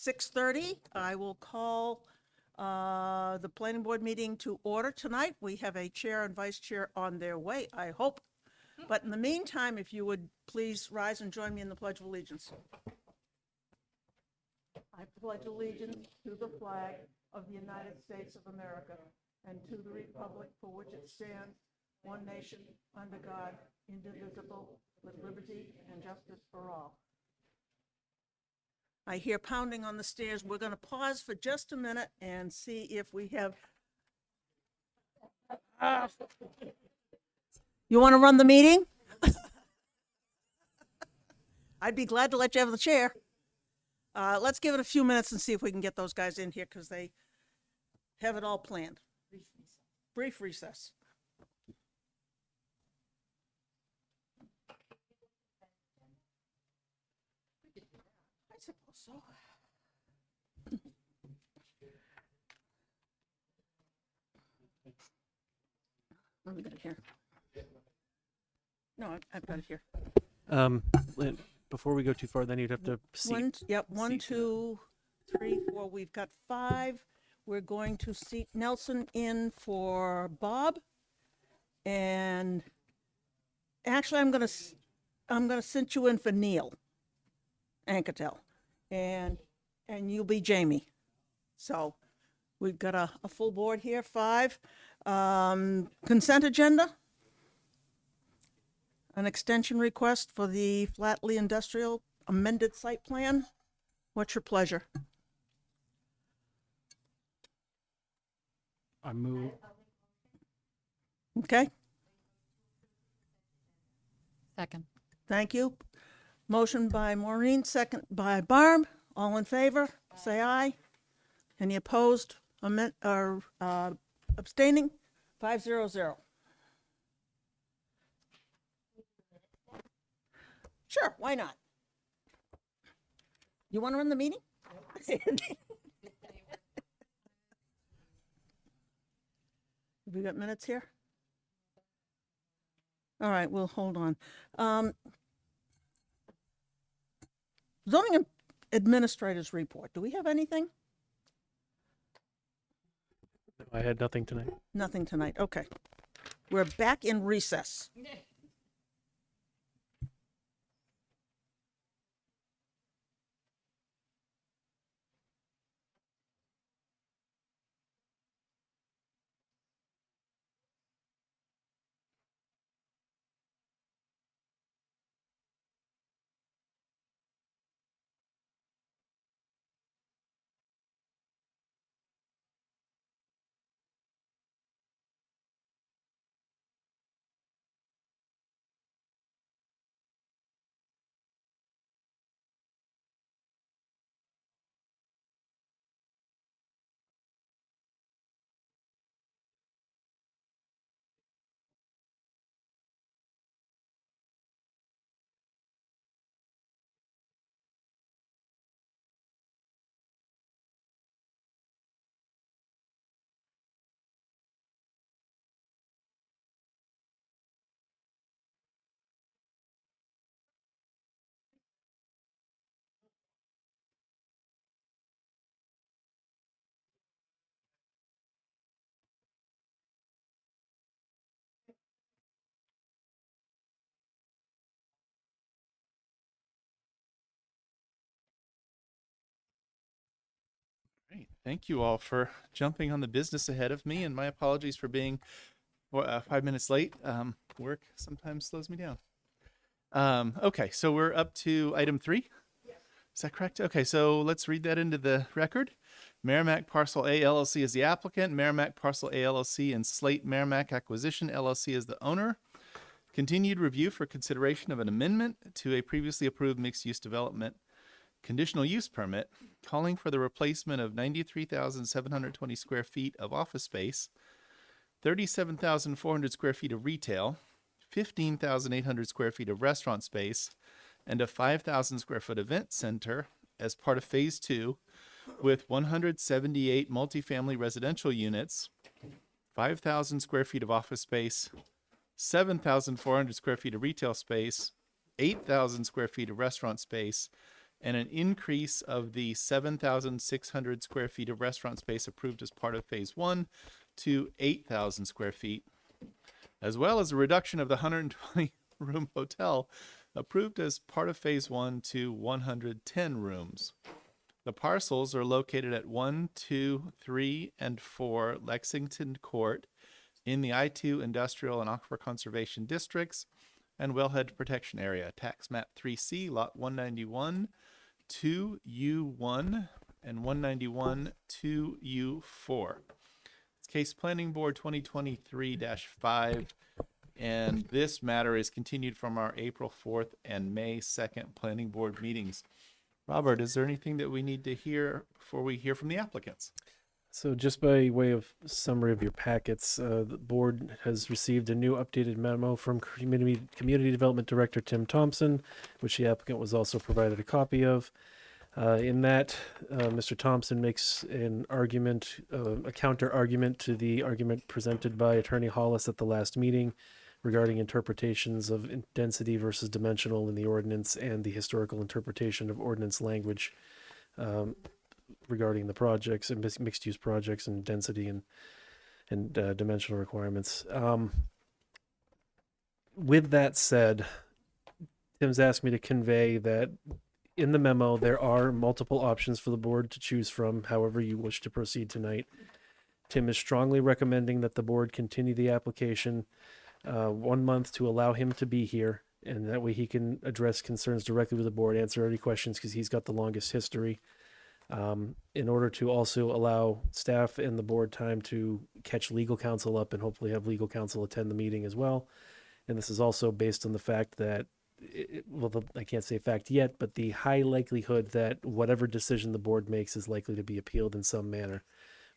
6:30. I will call the planning board meeting to order tonight. We have a chair and vice chair on their way, I hope. But in the meantime, if you would please rise and join me in the Pledge of Allegiance. I pledge allegiance to the flag of the United States of America and to the republic for which it stands, one nation, under God, indivisible, with liberty and justice for all. I hear pounding on the stairs. We're going to pause for just a minute and see if we have. You want to run the meeting? I'd be glad to let you have the chair. Let's give it a few minutes and see if we can get those guys in here because they have it all planned. Brief recess. I suppose so. What do we got here? No, I've got it here. Before we go too far, then you'd have to seat. One, seat 2, 3, 4. We've got 5. We're going to seat Nelson in for Bob. And actually, I'm gonna sit you in for Neil Anketel. And you'll be Jamie. So we've got a full board here, 5. Consent agenda. An extension request for the Flatley Industrial amended site plan. What's your pleasure? I move. Okay, Second. thank you. Motion by Maureen, second by Barb. All in favor, say aye. Any opposed, abstaining? 500. Sure, why not? You want to run the meeting? We got minutes here? All right, we'll hold on. Zoning administrators report. Do we have anything? I had nothing tonight. Nothing tonight. Okay. We're back in recess. Great. Thank you all for jumping on the business ahead of me, and my apologies for being 5 minutes late. Work sometimes slows me down. Okay, so we're up to item 3. Is that correct? Okay, so let's read that into the record. Merrimack Parcel A LLC is the applicant. Merrimack Parcel A LLC and Slate Merrimack Acquisition LLC is the owner. Continued review for consideration of an amendment to a previously approved mixed-use development conditional use permit calling for the replacement of 93,720 square feet of office space, 37,400 square feet of retail, 15,800 square feet of restaurant space, and a 5,000 square foot event center as part of phase 2 with 178 multifamily residential units, 5,000 square feet of office space, 7,400 square feet of retail space, 8,000 square feet of restaurant space, and an increase of the 7,600 square feet of restaurant space approved as part of phase 1 to 8,000 square feet, as well as a reduction of the 120 room hotel approved as part of phase 1 to 110 rooms. The parcels are located at 1, 2, 3, and 4 Lexington Court in the I-2 Industrial and Aquifer Conservation Districts and Wellhead Protection Area, Tax Map 3C, Lot 191, 2U1, and 191, 2U4. It's Case Planning Board 2023-5, and this matter is continued from our April 4th and May 2nd Planning Board meetings. Robert, is there anything that we need to hear before we hear from the applicants? So just by way of summary of your packets, the board has received a new updated memo from Community Development Director Tim Thompson, which the applicant was also provided a copy of. In that, Mr. Thompson makes an argument, a counter argument to the argument presented by Attorney Hollis at the last meeting regarding interpretations of density versus dimensional in the ordinance and the historical interpretation of ordinance language regarding the projects and mixed-use projects and density and dimensional requirements. With that said, Tim's asked me to convey that in the memo, there are multiple options for the board to choose from, however you wish to proceed tonight. Tim is strongly recommending that the board continue the application 1 month to allow him to be here, and that way he can address concerns directly with the board, answer any questions, because he's got the longest history. In order to also allow staff and the board time to catch legal counsel up and hopefully have legal counsel attend the meeting as well. And this is also based on the fact that, I can't say fact yet, but the high likelihood that whatever decision the board makes is likely to be appealed in some manner,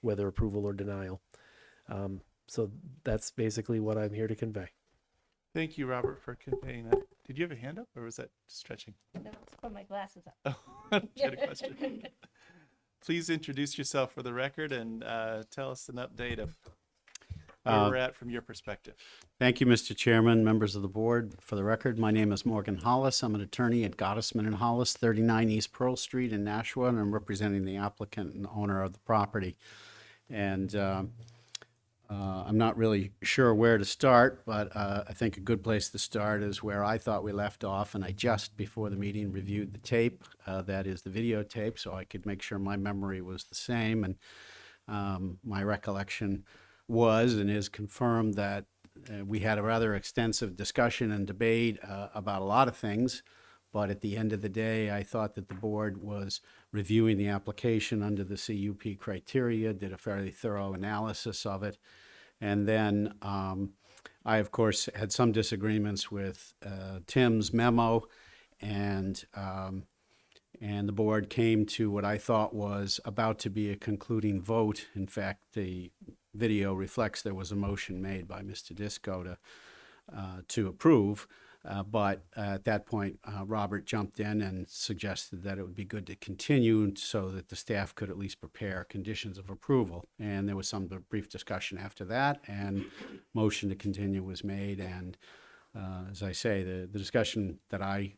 whether approval or denial. So that's basically what I'm here to convey. Thank you, Robert, for conveying that. Did you have a hand up, or was that stretching? No, let's put my glasses up. Oh, she had a question. Please introduce yourself for the record and tell us an update of where we're at from your perspective. Thank you, Mr. Chairman, members of the board. For the record, my name is Morgan Hollis. I'm an attorney at Gottesman and Hollis, 39 East Pearl Street in Nashua, and I'm representing the applicant and owner of the property. And I'm not really sure where to start, but I think a good place to start is where I thought we left off, and I just, before the meeting, reviewed the tape, that is the videotape, so I could make sure my memory was the same. And my recollection was and is confirmed that we had a rather extensive discussion and debate about a lot of things, but at the end of the day, I thought that the board was reviewing the application under the CUP criteria, did a fairly thorough analysis of it. And then I, of course, had some disagreements with Tim's memo, and the board came to what I thought was about to be a concluding vote. In fact, the video reflects there was a motion made by Mr. Disco to approve. But at that point, Robert jumped in and suggested that it would be good to continue so that the staff could at least prepare conditions of approval. And there was some brief discussion after that, and motion to continue was made. And as I say, the discussion that I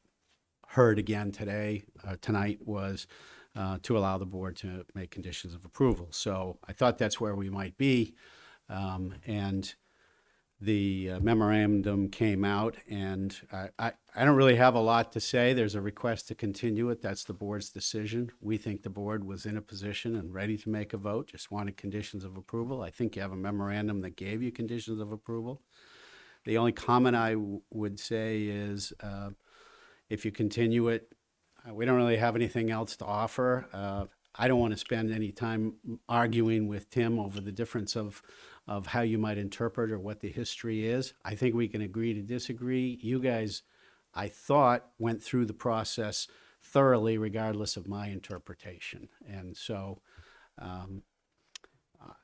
heard again tonight was to allow the board to make conditions of approval. So I thought that's where we might be. And the memorandum came out, and I don't really have a lot to say. There's a request to continue it. That's the board's decision. We think the board was in a position and ready to make a vote, just wanted conditions of approval. I think you have a memorandum that gave you conditions of approval. The only comment I would say is if you continue it, we don't really have anything else to offer. I don't want to spend any time arguing with Tim over the difference of how you might interpret or what the history is. I think we can agree to disagree. You guys, I thought, went through the process thoroughly regardless of my interpretation. And so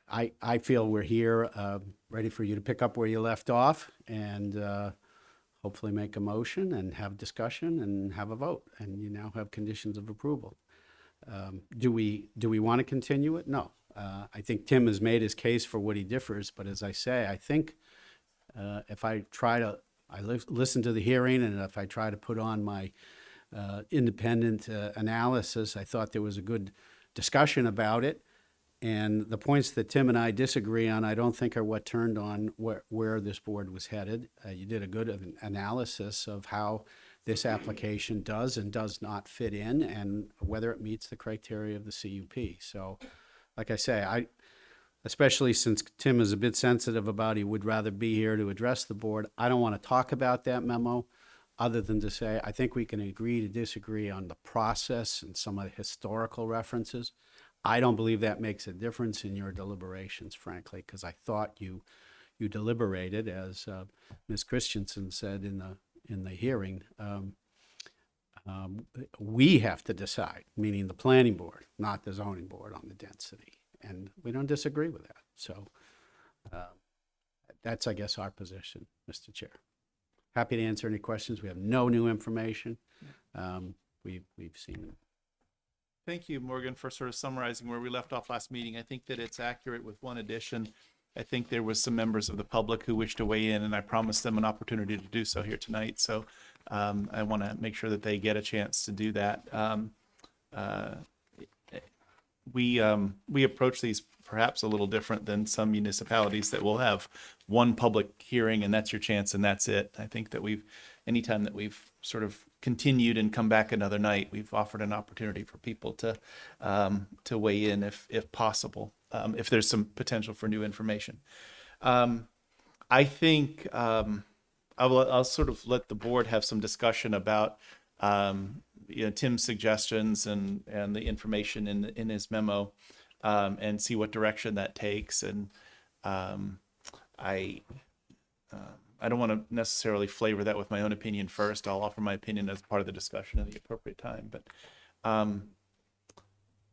I feel we're here ready for you to pick up where you left off and hopefully make a motion and have discussion and have a vote. And you now have conditions of approval. Do we want to continue it? No. I think Tim has made his case for what he differs, but as I say, I think if I listen to the hearing, and if I try to put on my independent analysis. I thought there was a good discussion about it. And the points that Tim and I disagree on, I don't think are what turned on where this board was headed. You did a good analysis of how this application does and does not fit in and whether it meets the criteria of the CUP. So, like I say, especially since Tim is a bit sensitive about he would rather be here to address the board, I don't want to talk about that memo other than to say I think we can agree to disagree on the process and some of the historical references. I don't believe that makes a difference in your deliberations, frankly, because I thought you deliberated, as Ms. Christensen said in the hearing. We have to decide, meaning the planning board, not the zoning board, on the density, and we don't disagree with that. So that's, I guess, our position, Mr. Chair. Happy to answer any questions. We have no new information. We've seen it. Thank you, Morgan, for sort of summarizing where we left off last meeting. I think that it's accurate with one addition. I think there was some members of the public who wish to weigh in, and I promised them an opportunity to do so here tonight. So I want to make sure that they get a chance to do that. We approach these perhaps a little different than some municipalities that will have one public hearing and that's your chance and that's it. I think that anytime that we've sort of continued and come back another night, we've offered an opportunity for people to weigh in if possible, if there's some potential for new information. I think I'll sort of let the board have some discussion about Tim's suggestions and the information in his memo, and see what direction that takes. And I don't want to necessarily flavor that with my own opinion first. I'll offer my opinion as part of the discussion at the appropriate time. But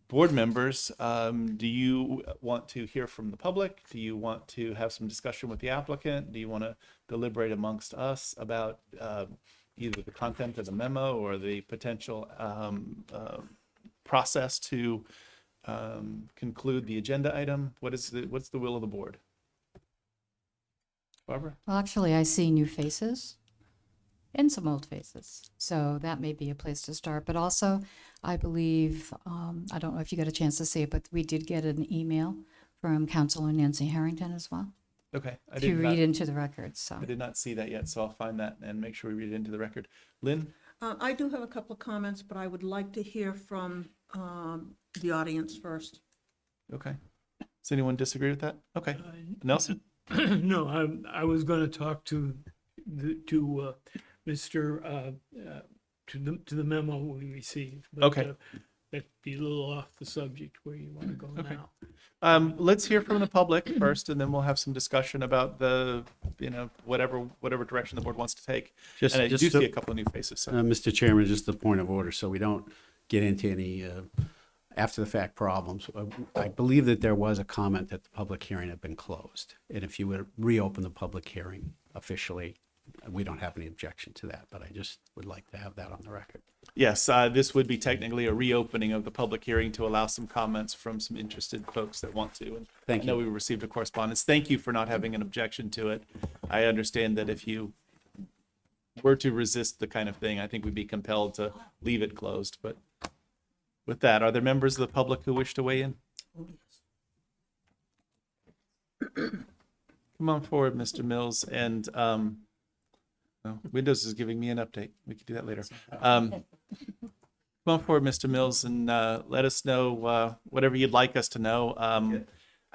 board members, do you want to hear from the public? Do you want to have some discussion with the applicant? Do you want to deliberate amongst us about either the content of the memo or the potential process to conclude the agenda item? What's the will of the board? Barbara? Well, actually, I see new faces and some old faces. So that may be a place to start. But also, I believe, I don't know if you got a chance to see it, but we did get an email from Councilor Nancy Harrington as well Okay. to read into the record. So I did not see that yet, so I'll find that and make sure we read it into the record. Lynn? I do have a couple of comments, but I would like to hear from the audience first. Okay. Does anyone disagree with that? Okay. Nelson? No, I was going to talk to Mr. To the memo we received. But, Okay. That'd be a little off the subject where you want to go Okay. now. Let's hear from the public first, and then we'll have some discussion about the, whatever direction the board wants to take. Just- And I just do to- see a couple of new faces. So. Mr. Chairman, just a point of order, so we don't get into any after-the-fact problems. I believe that there was a comment that the public hearing had been closed. And if you would reopen the public hearing officially, we don't have any objection to that, but I just would like to have that on the record. Yes, this would be technically a reopening of the public hearing to allow some comments from some interested folks that want to. And Thank I know you. we received a correspondence. Thank you for not having an objection to it. I understand that if you were to resist the kind of thing, I think we'd be compelled to leave it closed. But with that, are there members of the public who wish to weigh in? Come on forward, Mr. Mills. And Windows is giving me an update. We could do that later. Come on forward, Mr. Mills, and let us know whatever you'd like us to know.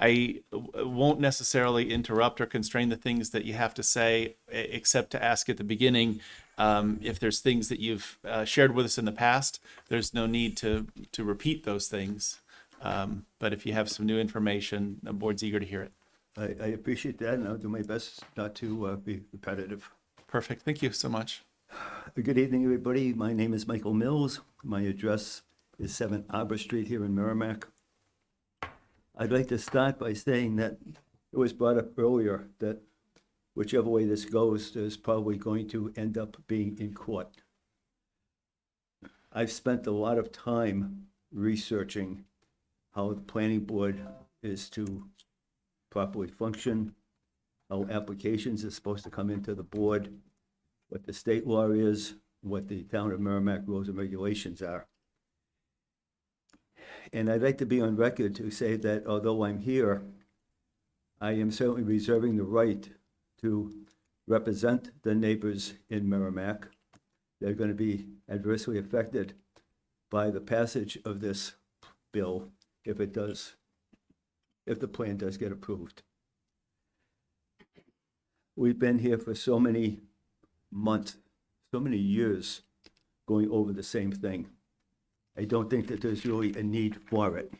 I won't necessarily interrupt or constrain the things that you have to say, except to ask at the beginning if there's things that you've shared with us in the past. There's no need to repeat those things. But if you have some new information, the board's eager to hear it. I appreciate that, and I'll do my best not to be repetitive. Perfect. Thank you so much. Good evening, everybody. My name is Michael Mills. My address is 7 Arbor Street here in Merrimack. I'd like to start by saying that it was brought up earlier that whichever way this goes, there's probably going to end up being in court. I've spent a lot of time researching how the planning board is to properly function, how applications are supposed to come into the board, what the state law is, what the town of Merrimack rules and regulations are. And I'd like to be on record to say that although I'm here, I am certainly reserving the right to represent the neighbors in Merrimack that are going to be adversely affected by the passage of this bill if the plan does get approved. We've been here for so many months, so many years, going over the same thing. I don't think that there's really a need for it.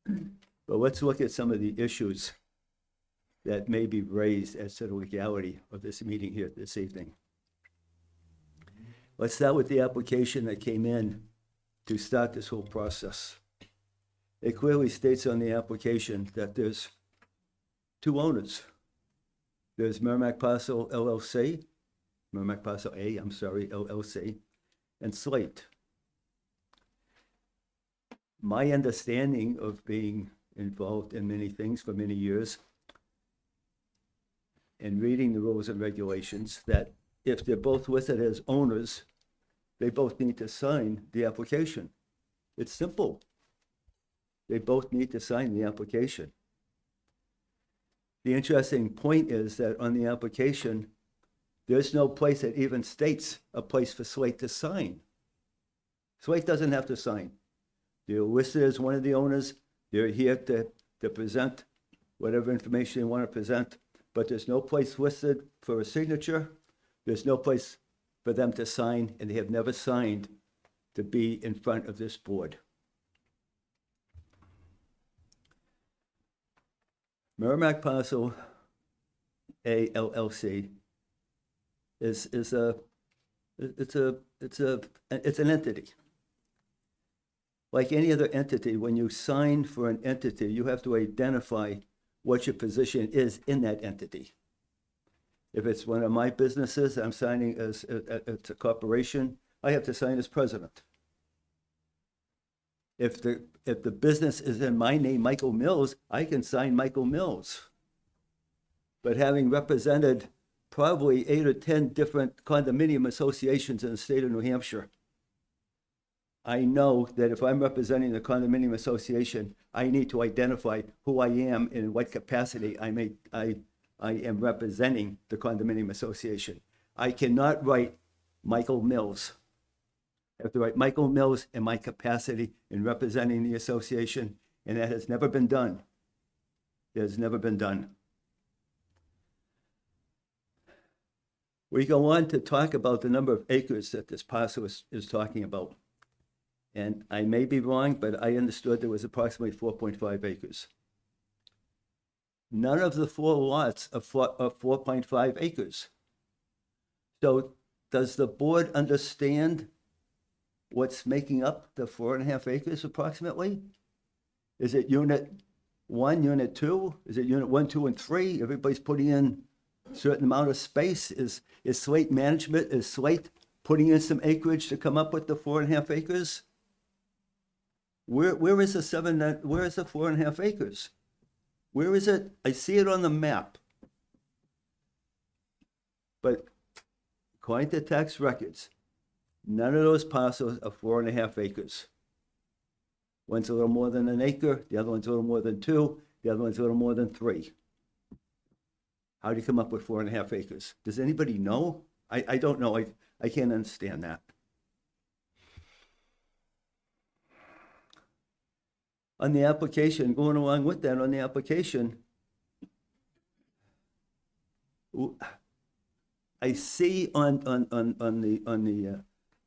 But let's look at some of the issues that may be raised as to the legality of this meeting here this evening. Let's start with the application that came in to start this whole process. It clearly states on the application that there's two owners. There's Merrimack Parcel LLC, Merrimack Parcel A, LLC, and Slate. My understanding of being involved in many things for many years and reading the rules and regulations, that if they're both listed as owners, they both need to sign the application. It's simple. They both need to sign the application. The interesting point is that on the application, there's no place that even states a place for Slate to sign. Slate doesn't have to sign. They're listed as one of the owners. They're here to present whatever information they want to present, but there's no place listed for a signature. There's no place for them to sign, and they have never signed to be in front of this board. Merrimack Parcel A LLC is an entity. Like any other entity, when you sign for an entity, you have to identify what your position is in that entity. If it's one of my businesses, I'm signing as it's a corporation, I have to sign as president. If the business is in my name, Michael Mills, I can sign Michael Mills. But having represented probably 8 or 10 different condominium associations in the state of New Hampshire, I know that if I'm representing the condominium association, I need to identify who I am and in what capacity I am representing the condominium association. I cannot write Michael Mills. I have to write Michael Mills in my capacity in representing the association, and that has never been done. It has never been done. We go on to talk about the number of acres that this parcel is talking about. And I may be wrong, but I understood there was approximately 4.5 acres. None of the 4 lots are 4.5 acres. So does the board understand what's making up the 4.5 acres approximately? Is it unit 1, unit 2? Is it unit 1, 2, and 3? Everybody's putting in a certain amount of space. Is Slate management, is Slate putting in some acreage to come up with the 4.5 acres? Where is the 4.5 acres? Where is it? I see it on the map. But according to tax records, none of those parcels are 4.5 acres. One's a little more than an acre, the other one's a little more than 2, the other one's a little more than 3. How do you come up with 4.5 acres? Does anybody know? I don't know. I can't understand that. On the application, going along with that, on the application, I see on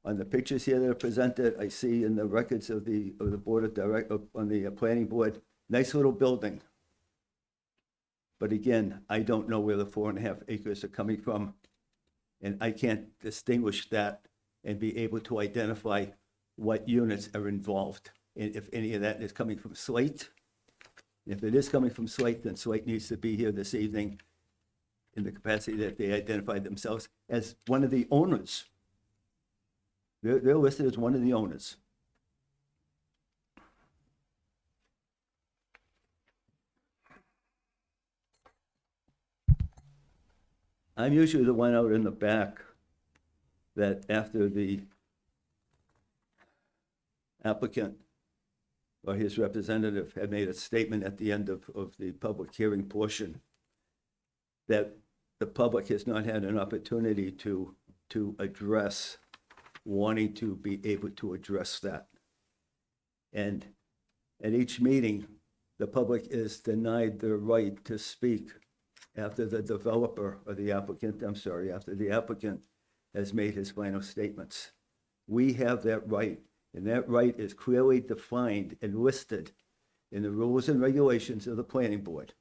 the pictures here that are presented, I see in the records of the board of on the planning board, nice little building. But again, I don't know where the 4.5 acres are coming from, and I can't distinguish that and be able to identify what units are involved. And if any of that is coming from Slate. If it is coming from Slate, then Slate needs to be here this evening in the capacity that they identified themselves as one of the owners. They're listed as one of the owners. I'm usually the one out in the back that after the applicant or his representative had made a statement at the end of the public hearing portion, that the public has not had an opportunity to address, wanting to be able to address that. And at each meeting, the public is denied their right to speak after the developer or the applicant, after the applicant has made his final statements. We have that right, and that right is clearly defined and listed in the rules and regulations of the planning board.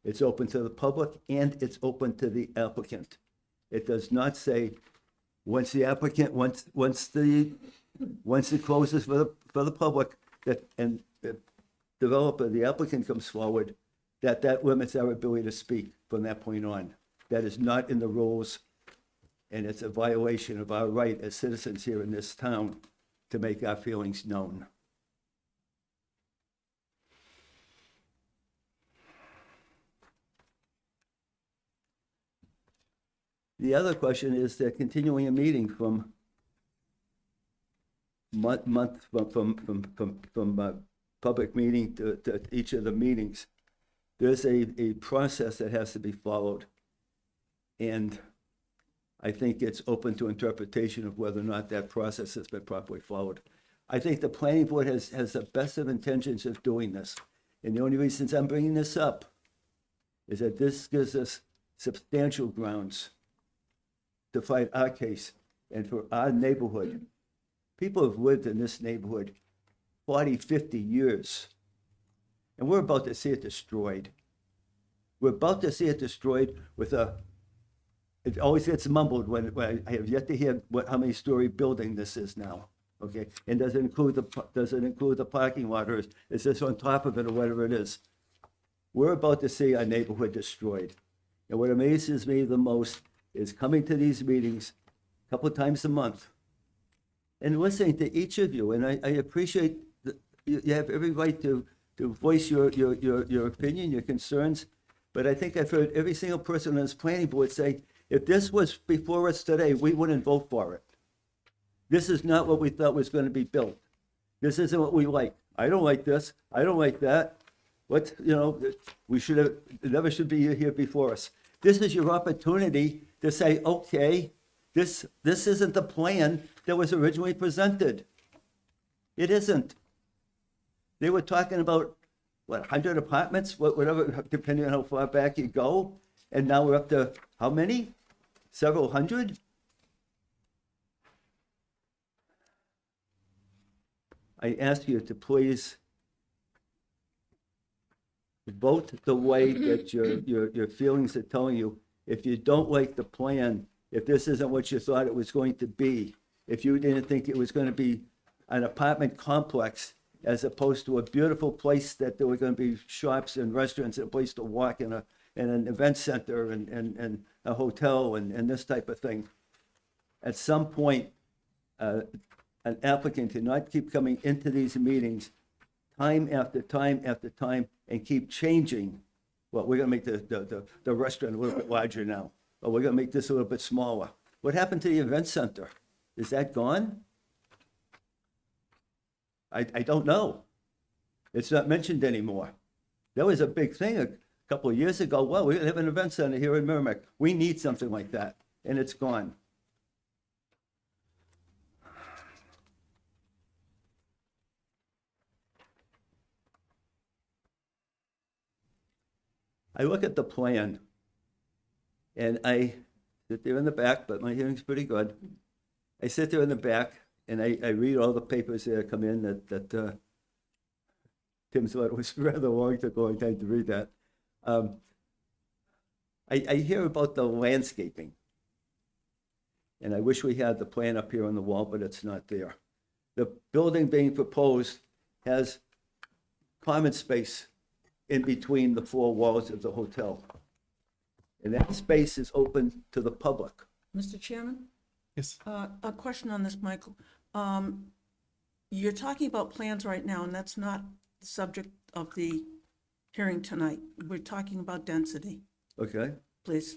It's open to the public and it's open to the applicant. It does not say, once the applicant, once it closes for the public, that, and the developer, the applicant comes forward, that limits our ability to speak from that point on. That is not in the rules, and it's a violation of our right as citizens here in this town to make our feelings known. The other question is they're continuing a meeting from public meeting to each of the meetings. There's a process that has to be followed. And I think it's open to interpretation of whether or not that process has been properly followed. I think the planning board has the best of intentions of doing this. And the only reasons I'm bringing this up is that this gives us substantial grounds to fight our case and for our neighborhood. People have lived in this neighborhood 40, 50 years, and we're about to see it destroyed. We're about to see it destroyed with it always gets mumbled when I have yet to hear how many story building this is now, okay? And does it include the parking lot, or is this on top of it, or whatever it is? We're about to see our neighborhood destroyed. And what amazes me the most is coming to these meetings a couple of times a month and listening to each of you. And I appreciate that you have every right to voice your opinion, your concerns. But I think I've heard every single person on this planning board say, if this was before us today, we wouldn't vote for it. This is not what we thought was going to be built. This isn't what we like. I don't like this. I don't like that. It never should be here before us. This is your opportunity to say, okay, this isn't the plan that was originally presented. It isn't. They were talking about, 100 apartments, whatever, depending on how far back you go. And now we're up to how many? Several hundred? I ask you to please vote the way that your feelings are telling you. If you don't like the plan, if this isn't what you thought it was going to be, if you didn't think it was going to be an apartment complex as opposed to a beautiful place that there were going to be shops and restaurants and a place to walk and an event center and a hotel and this type of thing. At some point, an applicant cannot keep coming into these meetings time after time after time and keep changing. Well, we're going to make the restaurant a little bit larger now. Or we're going to make this a little bit smaller. What happened to the event center? Is that gone? I don't know. It's not mentioned anymore. That was a big thing a couple of years ago. Well, we're going to have an event center here in Merrimack. We need something like that. And it's gone. I look at the plan, and I sit there in the back, but my hearing's pretty good. I sit there in the back, and I read all the papers that come in that Tim's letter was rather long, took a long time to read that. I hear about the landscaping, and I wish we had the plan up here on the wall, but it's not there. The building being proposed has common space in between the four walls of the hotel. And that space is open to the public. Mr. Chairman, Yes. a question on this, Michael. You're talking about plans right now, and that's not the subject of the hearing tonight. We're talking about density, Okay, please.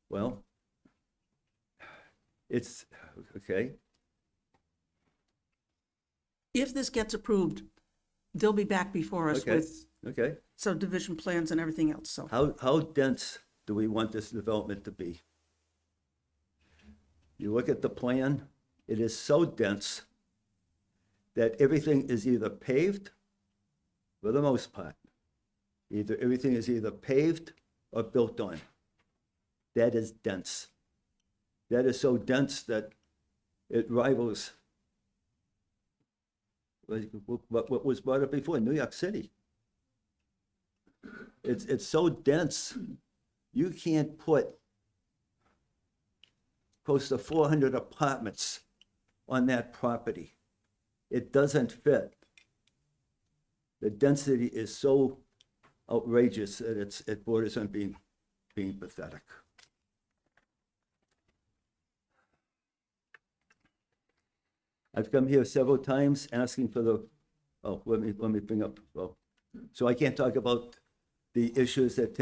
well, It's, okay, If this gets approved, they'll be back before us Okay. with okay. subdivision plans and everything else, so. How dense do we want this development to be? You look at the plan, it is so dense that everything is either paved, for the most part. Everything is either paved or built on. That is dense. That is so dense that it rivals what was brought up before, New York City. It's so dense, you can't put close to 400 apartments on that property. It doesn't fit. The density is so outrageous that it borders on being pathetic. I've come here several times asking for let me bring up, so I can't talk about the issues that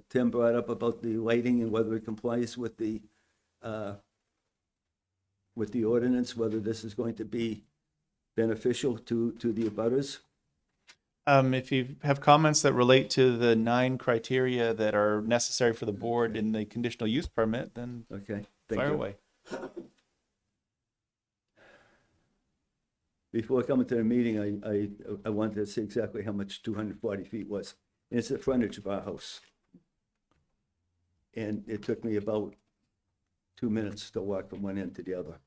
Tim brought up about the lighting and whether it complies with the ordinance, whether this is going to be beneficial to the abutters. If you have comments that relate to the 9 criteria that are necessary for the board in the conditional use permit, then Okay, thank fire you. away. Before coming to the meeting, I wanted to see exactly how much 240 feet was. And it's the frontage of our house. And it took me about 2 minutes to walk from one end to the other.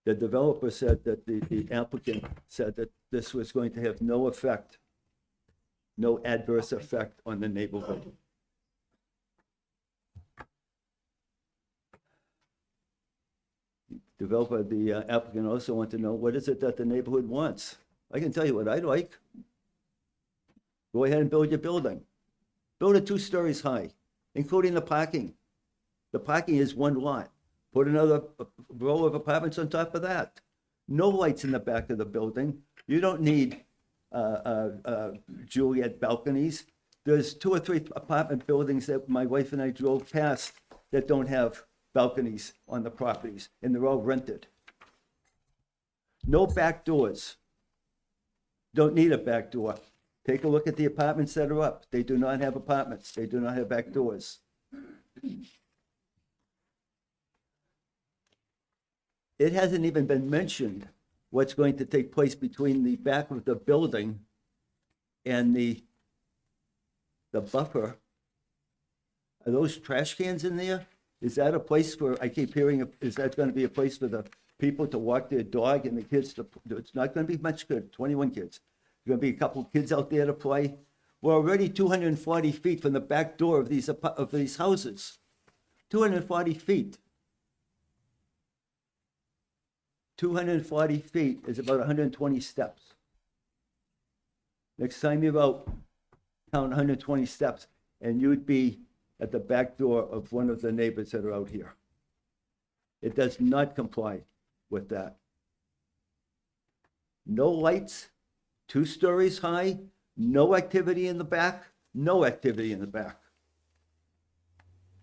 The developer said that the applicant said that this was going to have no effect, no adverse effect on the neighborhood. Developer, the applicant also want to know, what is it that the neighborhood wants? I can tell you what I'd like. Go ahead and build your building. Build it 2 stories high, including the parking. The parking is 1 lot. Put another row of apartments on top of that. No lights in the back of the building. You don't need Juliet balconies. There's 2 or 3 apartment buildings that my wife and I drove past that don't have balconies on the properties, and they're all rented. No back doors. Don't need a back door. Take a look at the apartments that are up. They do not have apartments. They do not have back doors. It hasn't even been mentioned what's going to take place between the back of the building and the buffer. Are those trash cans in there? Is that a place for, I keep hearing, is that going to be a place for the people to walk their dog and the kids to, it's not going to be much good, 21 kids. There's going to be a couple of kids out there to play. We're already 240 feet from the back door of these houses. 240 feet. 240 feet is about 120 steps. Next time you're out, count 120 steps, and you'd be at the back door of one of the neighbors that are out here. It does not comply with that. No lights, 2 stories high, no activity in the back, no activity in the back.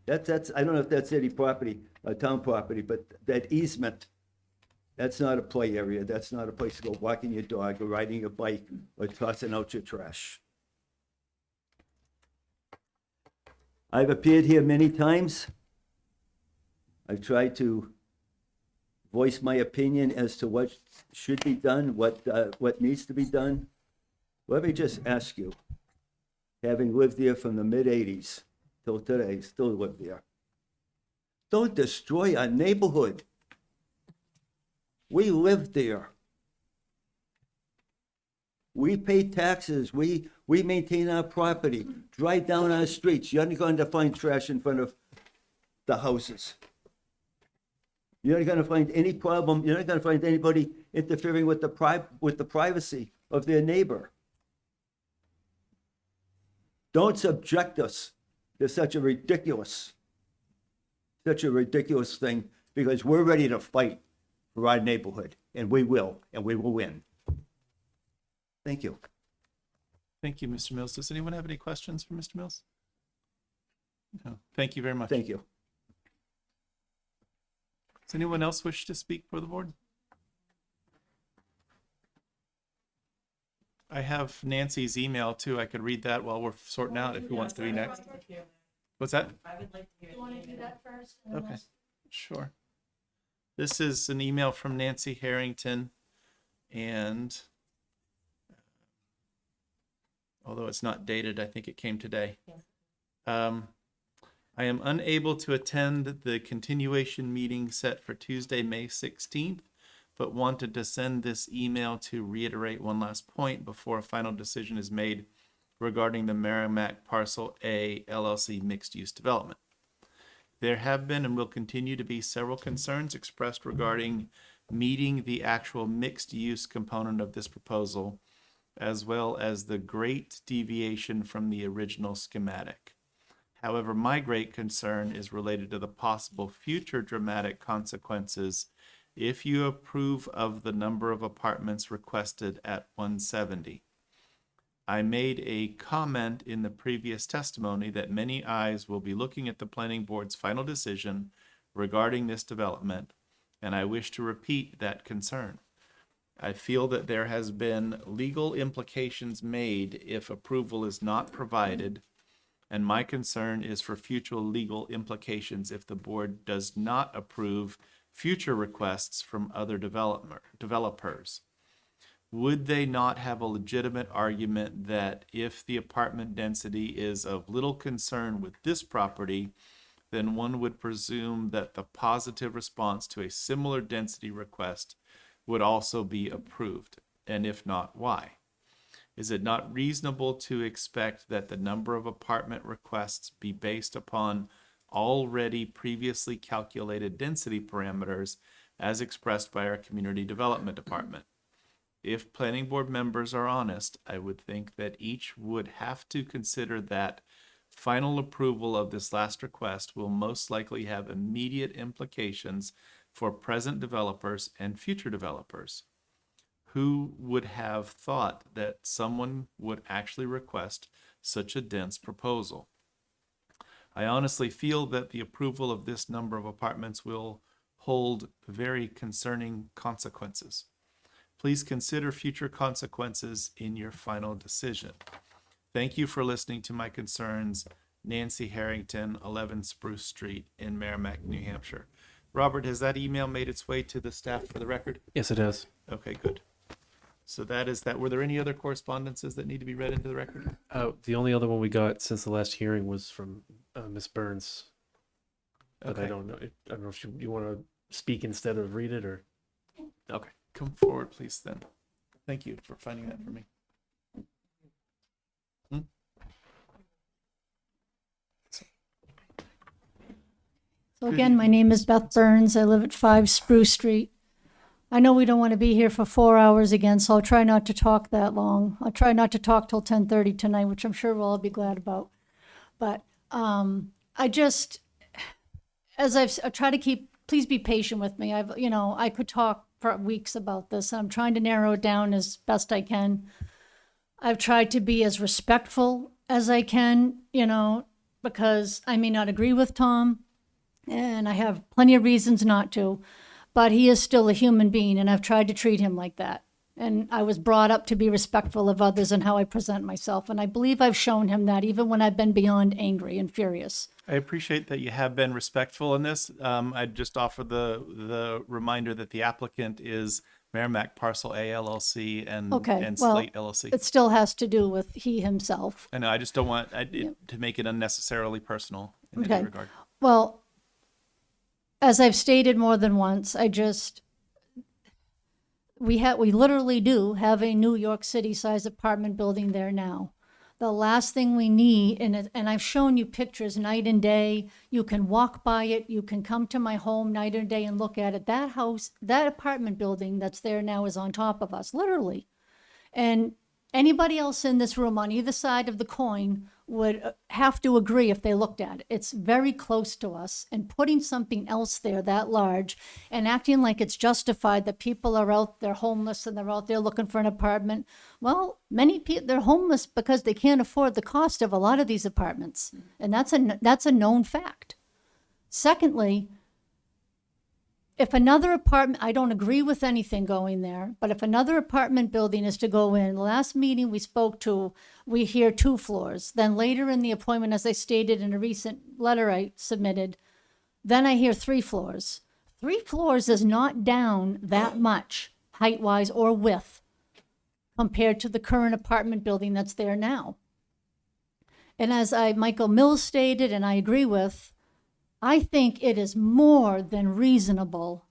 That's I don't know if that's city property, town property, but that easement, that's not a play area. That's not a place to go walking your dog or riding your bike or tossing out your trash. I've appeared here many times. I've tried to voice my opinion as to what should be done, what needs to be done. Let me just ask you, having lived there from the mid-'80s till today, still live there, don't destroy our neighborhood. We live there. We pay taxes. We maintain our property. Drive down our streets. You're not going to find trash in front of the houses. You're not going to find any problem. You're not going to find anybody interfering with the privacy of their neighbor. Don't subject us to such a ridiculous thing, because we're ready to fight for our neighborhood, and we will win. Thank you. Thank you, Mr. Mills. Does anyone have any questions for Mr. Mills? No, thank you very much. Thank you. Does anyone else wish to speak for the board? I have Nancy's email too. I could read that while we're sorting out if who wants to be next. What's that? You want to do that first? Okay, sure. This is an email from Nancy Harrington, and although it's not dated, I think it came today. I am unable to attend the continuation meeting set for Tuesday, May 16th, but wanted to send this email to reiterate one last point before a final decision is made regarding the Merrimack Parcel A LLC mixed-use development. There have been and will continue to be several concerns expressed regarding meeting the actual mixed-use component of this proposal, as well as the great deviation from the original schematic. However, my great concern is related to the possible future dramatic consequences if you approve of the number of apartments requested at 170. I made a comment in the previous testimony that many eyes will be looking at the planning board's final decision regarding this development, and I wish to repeat that concern. I feel that there has been legal implications made if approval is not provided, and my concern is for future legal implications if the board does not approve future requests from other developers. Would they not have a legitimate argument that if the apartment density is of little concern with this property, then one would presume that the positive response to a similar density request would also be approved? And if not, why? Is it not reasonable to expect that the number of apartment requests be based upon already previously calculated density parameters as expressed by our community development department? If planning board members are honest, I would think that each would have to consider that final approval of this last request will most likely have immediate implications for present developers and future developers. Who would have thought that someone would actually request such a dense proposal? I honestly feel that the approval of this number of apartments will hold very concerning consequences. Please consider future consequences in your final decision. Thank you for listening to my concerns. Nancy Harrington, 11 Spruce Street in Merrimack, New Hampshire. Robert, has that email made its way to the staff for the record? Yes, it has. Okay, good. So that is that. Were there any other correspondences that need to be read into the record? The only other one we got since the last hearing was from Miss Burns. But I Okay. don't know. I don't know if you want to speak instead of read it or. Okay. Come forward, please, then. Thank you for finding that for me. So again, my name is Beth Burns. I live at 5 Spruce Street. I know we don't want to be here for 4 hours again, so I'll try not to talk that long. I'll try not to talk till 10:30 tonight, which I'm sure we'll all be glad about. But I just, I try to keep, please be patient with me. I could talk for weeks about this. I'm trying to narrow it down as best I can. I've tried to be as respectful as I can, because I may not agree with Tom, and I have plenty of reasons not to, but he is still a human being, and I've tried to treat him like that. And I was brought up to be respectful of others and how I present myself, and I believe I've shown him that even when I've been beyond angry and furious. I appreciate that you have been respectful in this. I'd just offer the reminder that the applicant is Merrimack Parcel A LLC and Slate LLC. It still has to do with he himself. I know. I just don't want to make it unnecessarily personal in any regard. Well, as I've stated more than once, we literally do have a New York City size apartment building there now. The last thing we need, and I've shown you pictures night and day. You can walk by it. You can come to my home night and day and look at it. That house, that apartment building that's there now is on top of us, literally. And anybody else in this room on either side of the coin would have to agree if they looked at it. It's very close to us, and putting something else there that large and acting like it's justified that people are out there homeless and they're out there looking for an apartment. Well, many people, they're homeless because they can't afford the cost of a lot of these apartments. And that's a known fact. Secondly, if another apartment, I don't agree with anything going there, but if another apartment building is to go in, last meeting we spoke to, we hear 2 floors. Then later in the appointment, as I stated in a recent letter I submitted, then I hear 3 floors. 3 floors is not down that much, height-wise or width, compared to the current apartment building that's there now. And as Michael Mills stated, and I agree with, I think it is more than reasonable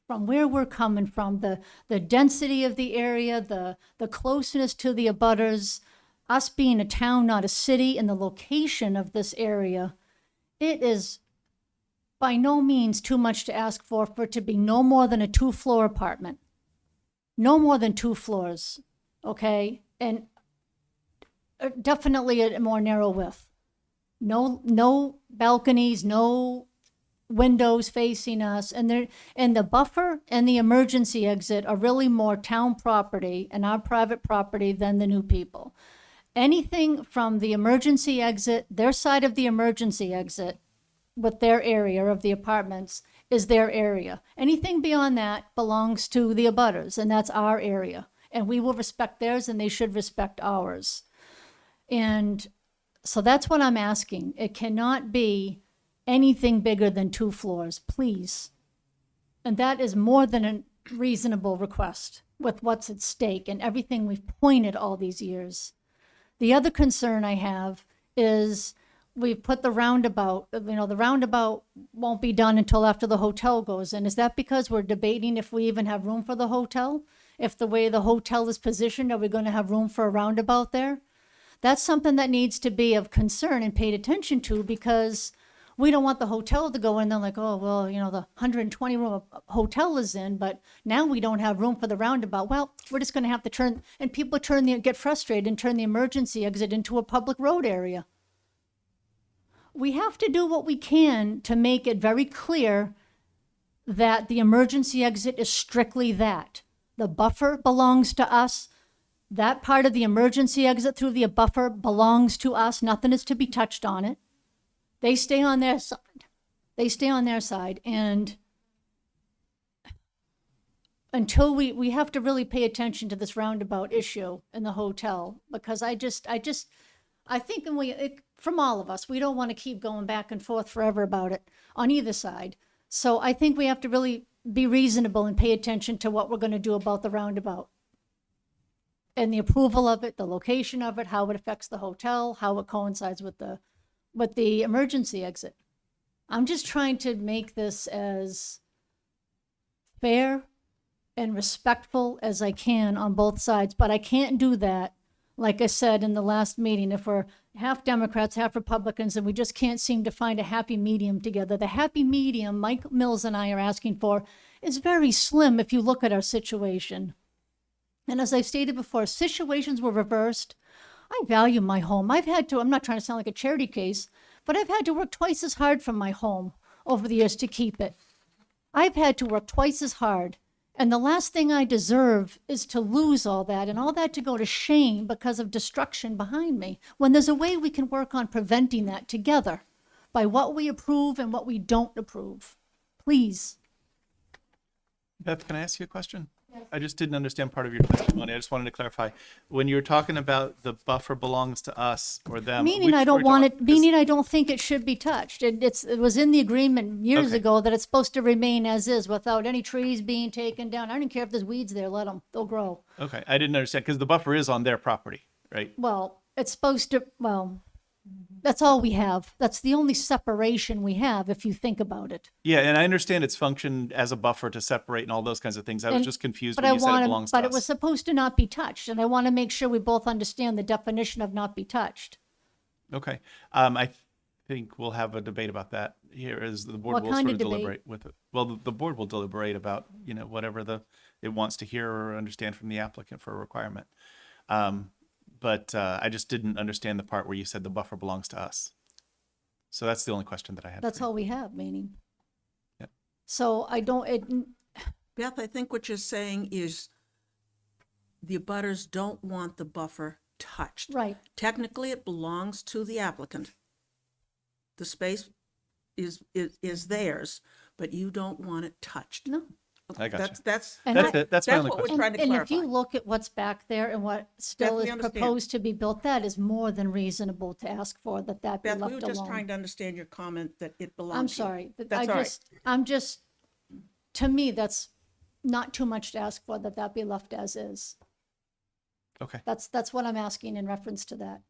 from where we're coming from, the density of the area, the closeness to the abutters, us being a town, not a city, and the location of this area. It is by no means too much to ask for it to be no more than a 2-floor apartment. No more than 2 floors, okay? And definitely a more narrow width. No balconies, no windows facing us, and the buffer and the emergency exit are really more town property and our private property than the new people. Anything from the emergency exit, their side of the emergency exit, with their area of the apartments is their area. Anything beyond that belongs to the abutters, and that's our area. And we will respect theirs, and they should respect ours. And so that's what I'm asking. It cannot be anything bigger than 2 floors, please. And that is more than a reasonable request with what's at stake and everything we've pointed all these years. The other concern I have is we've put the roundabout, the roundabout won't be done until after the hotel goes in. Is that because we're debating if we even have room for the hotel? If the way the hotel is positioned, are we going to have room for a roundabout there? That's something that needs to be of concern and paid attention to, because we don't want the hotel to go in. They're like, oh, well, the 120 room hotel is in, but now we don't have room for the roundabout. Well, we're just going to have to and people get frustrated and turn the emergency exit into a public road area. We have to do what we can to make it very clear that the emergency exit is strictly that. The buffer belongs to us. That part of the emergency exit through the buffer belongs to us. Nothing is to be touched on it. They stay on their side. And until we have to really pay attention to this roundabout issue in the hotel, because I think from all of us, we don't want to keep going back and forth forever about it on either side. So I think we have to really be reasonable and pay attention to what we're going to do about the roundabout. And the approval of it, the location of it, how it affects the hotel, how it coincides with the emergency exit. I'm just trying to make this as fair and respectful as I can on both sides, but I can't do that, like I said in the last meeting, if we're half Democrats, half Republicans, and we just can't seem to find a happy medium together. The happy medium Mike Mills and I are asking for is very slim if you look at our situation. And as I've stated before, situations were reversed. I value my home. I'm not trying to sound like a charity case, but I've had to work twice as hard for my home over the years to keep it. I've had to work twice as hard. And the last thing I deserve is to lose all that and all that to go to shame because of destruction behind me, when there's a way we can work on preventing that together by what we approve and what we don't approve. Please. Beth, can I ask you a question? Yes. I just didn't understand part of your testimony. I just wanted to clarify. When you were talking about the buffer belongs to us or them, Meaning I don't think it should be touched. It was in the agreement years ago that it's supposed to remain as is without any trees being taken down. I don't care if there's weeds there, let them, they'll grow. Okay, I didn't understand because the buffer is on their property, right? Well, it's supposed to, that's all we have. That's the only separation we have if you think about it. Yeah, and I understand its function as a buffer to separate and all those kinds of things. I was just confused when you said it belongs to us. But it was supposed to not be touched, and I want to make sure we both understand the definition of not be touched. Okay. I think we'll have a debate about that here as the board will sort of deliberate with it. Well, the board will deliberate about, whatever it wants to hear or understand from the applicant for a requirement. but I just didn't understand the part where you said the buffer belongs to us. So that's the only question that I had. That's for you. all we have, meaning. Yep. So I don't, Beth, I think what you're saying is the abutters don't want the buffer touched. right, Technically, it belongs to the applicant. The space is theirs, but you don't want it touched. no. I got you. That's And That's I- it. That's my only what we're question. trying to And if clarify. you look at what's back there and what still we is understand. proposed to be built, that is more than reasonable to ask for, that be Beth, we were left just trying alone. to understand your comment that it belongs. I'm to you. sorry, That's all right. I'm just, to me, that's not too much to ask for, that be left as is. Okay. That's what I'm asking in reference to that.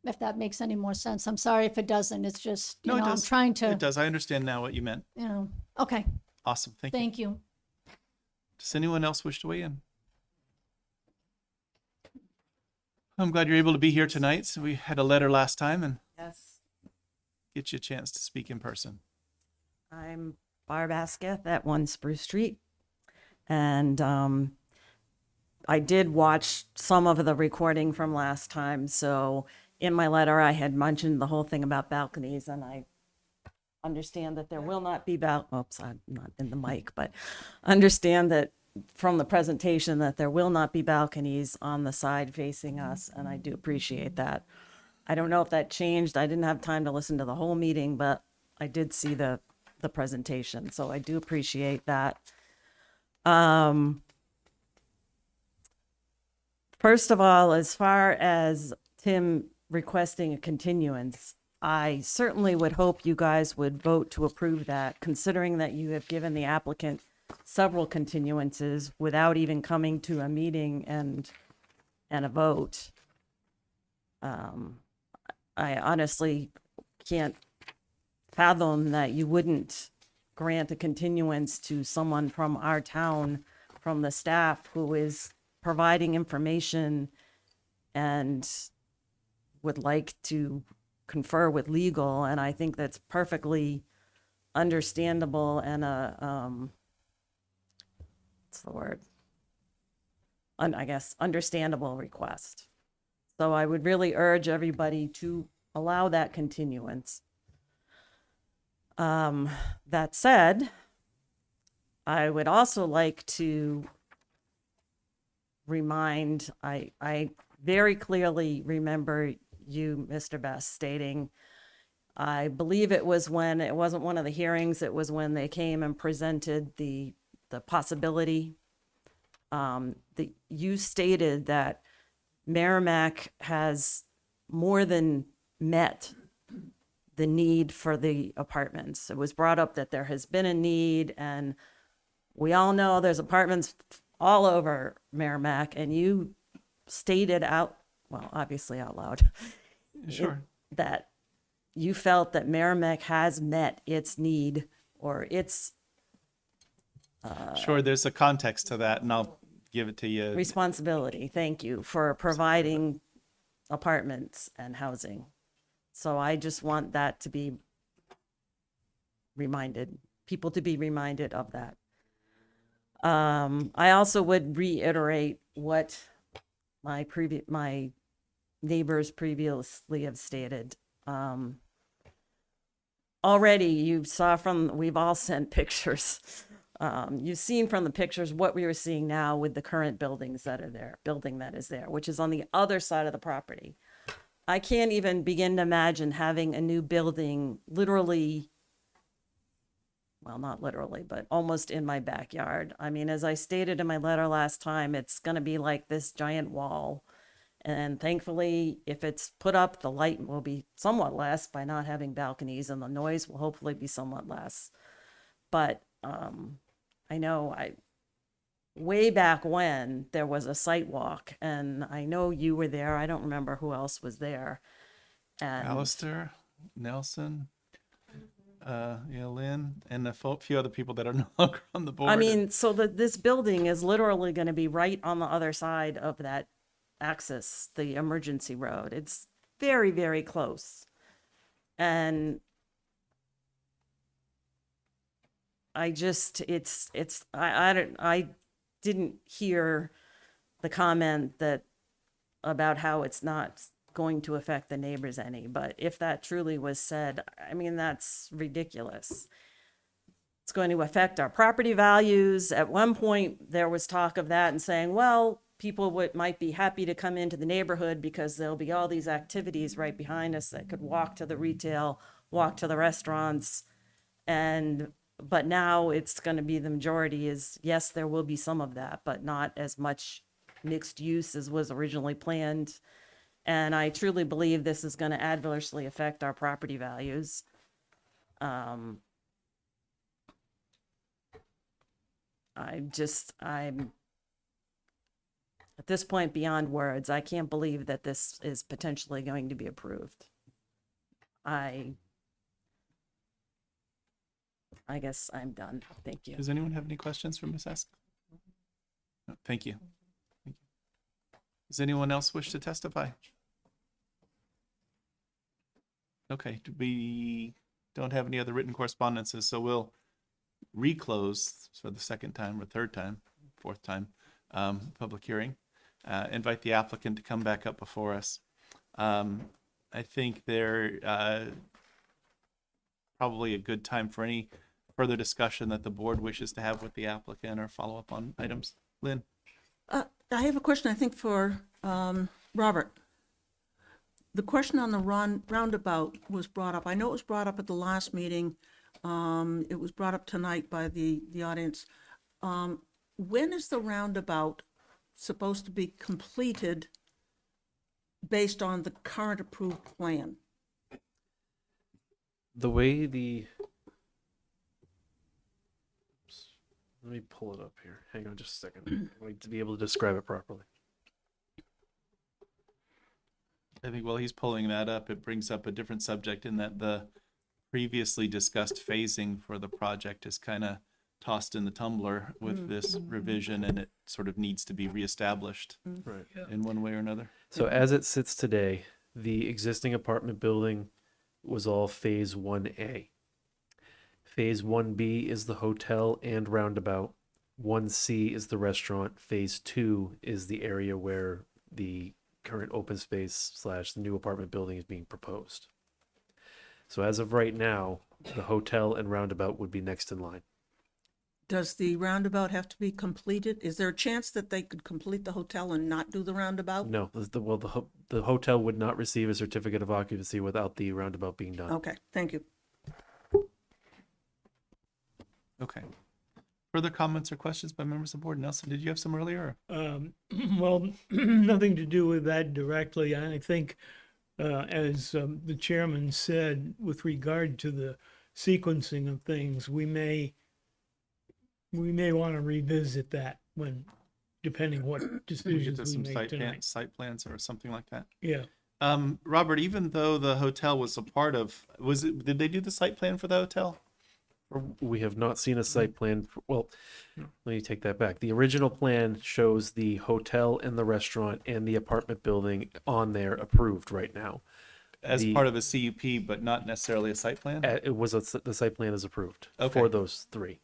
If that makes any more sense. I'm sorry if it doesn't. It's just, No, it I'm does. trying It to, does. I understand now what you meant. okay, Awesome. Thank you. thank you. Does anyone else wish to weigh in? I'm glad you're able to be here tonight. So we had a letter last time and Yes, get you a chance to speak in person. I'm Barb Asketh at 1 Spruce Street. And I did watch some of the recording from last time. So in my letter, I had mentioned the whole thing about balconies, and I understand that there will not be oops, I'm not in the mic, but understand that from the presentation that there will not be balconies on the side facing us, and I do appreciate that. I don't know if that changed. I didn't have time to listen to the whole meeting, but I did see the presentation, so I do appreciate that. First of all, as far as Tim requesting a continuance, I certainly would hope you guys would vote to approve that, considering that you have given the applicant several continuances without even coming to a meeting and a vote. I honestly can't fathom that you wouldn't grant a continuance to someone from our town, from the staff who is providing information and would like to confer with legal. And I think that's perfectly understandable and what's the word? I guess understandable request. So I would really urge everybody to allow that continuance. That said, I would also like to remind, I very clearly remember you, Mr. Best, stating, I believe it was when, it wasn't one of the hearings, it was when they came and presented the possibility. You stated that Merrimack has more than met the need for the apartments. It was brought up that there has been a need, and we all know there's apartments all over Merrimack, and you stated obviously out loud, Sure. that you felt that Merrimack has met its need or its Sure. There's a context to that, and I'll give it to you. responsibility. Thank you for providing apartments and housing. So I just want that to be reminded, people to be reminded of that. I also would reiterate what my neighbors previously have stated. Already you saw we've all sent pictures. You've seen from the pictures what we are seeing now with the current building that is there, which is on the other side of the property. I can't even begin to imagine having a new building literally, well, not literally, but almost in my backyard. I mean, as I stated in my letter last time, it's going to be like this giant wall. And thankfully, if it's put up, the light will be somewhat less by not having balconies, and the noise will hopefully be somewhat less. But I know way back when there was a site walk, and I know you were there. I don't remember who else was there. And Alistair, Nelson, Lynn, and a few other people that are no longer on the board. I mean, so this building is literally going to be right on the other side of that access, the emergency road. It's very, very close. And I didn't hear the comment that about how it's not going to affect the neighbors any. But if that truly was said, I mean, that's ridiculous. It's going to affect our property values. At one point, there was talk of that and saying, well, people might be happy to come into the neighborhood because there'll be all these activities right behind us that could walk to the retail, walk to the restaurants. But now it's going to be the majority is, yes, there will be some of that, but not as much mixed use as was originally planned. And I truly believe this is going to adversely affect our property values. I'm at this point beyond words. I can't believe that this is potentially going to be approved. I guess I'm done. Thank you. Does anyone have any questions for Ms. Esk? No, thank you. Thank you. Does anyone else wish to testify? Okay, we don't have any other written correspondences, so we'll reclose for the second time or third time, fourth time, public hearing. Invite the applicant to come back up before us. I think they're probably a good time for any further discussion that the board wishes to have with the applicant or follow up on items. Lynn? I have a question, I think, for Robert. The question on the roundabout was brought up. I know it was brought up at the last meeting. It was brought up tonight by the audience. When is the roundabout supposed to be completed based on the current approved plan? The way the let me pull it up here. Hang on just a second. I need to be able to describe it properly. I think while he's pulling that up, it brings up a different subject in that the previously discussed phasing for the project is kind of tossed in the tumbler with this revision, and it sort of needs to be reestablished Right. in one way or another. So as it sits today, the existing apartment building was all phase 1A. Phase 1B is the hotel and roundabout. 1C is the restaurant. Phase 2 is the area where the current open space / the new apartment building is being proposed. So as of right now, the hotel and roundabout would be next in line. Does the roundabout have to be completed? Is there a chance that they could complete the hotel and not do the roundabout? No, the hotel would not receive a certificate of occupancy without the roundabout being done. Okay, thank you. Okay. Further comments or questions by members of the board? Nelson, did you have some earlier? Well, nothing to do with that directly. I think, as the chairman said, with regard to the sequencing of things, we may want to revisit that when, depending what We get decisions to we some make tonight. site plans or something like that. Yeah. Robert, even though the hotel was a part of, did they do the site plan for the hotel? We have not seen a site plan. Well, let me take that back. The original plan shows the hotel and the restaurant and the apartment building on there approved right now. As The- part of a CUP, but not necessarily a site plan? The site plan is approved Okay. for those three.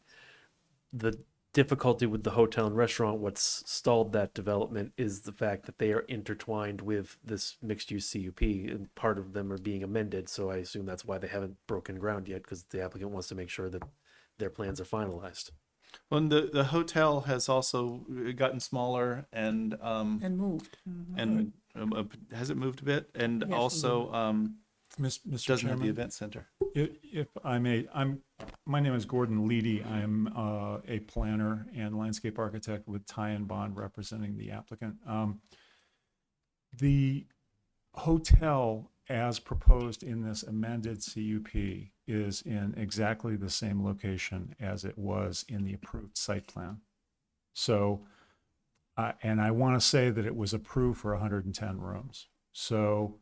The difficulty with the hotel and restaurant, what's stalled that development is the fact that they are intertwined with this mixed use CUP, and part of them are being amended. So I assume that's why they haven't broken ground yet, because the applicant wants to make sure that their plans are finalized. Well, and the hotel has also gotten smaller and And moved. has it moved a bit? And Yes. also Mr. doesn't have the Chairman, event center. if I may, my name is Gordon Leedy. I'm a planner and landscape architect with Ty and Bond representing the applicant. The hotel, as proposed in this amended CUP, is in exactly the same location as it was in the approved site plan. So, and I want to say that it was approved for 110 rooms. So,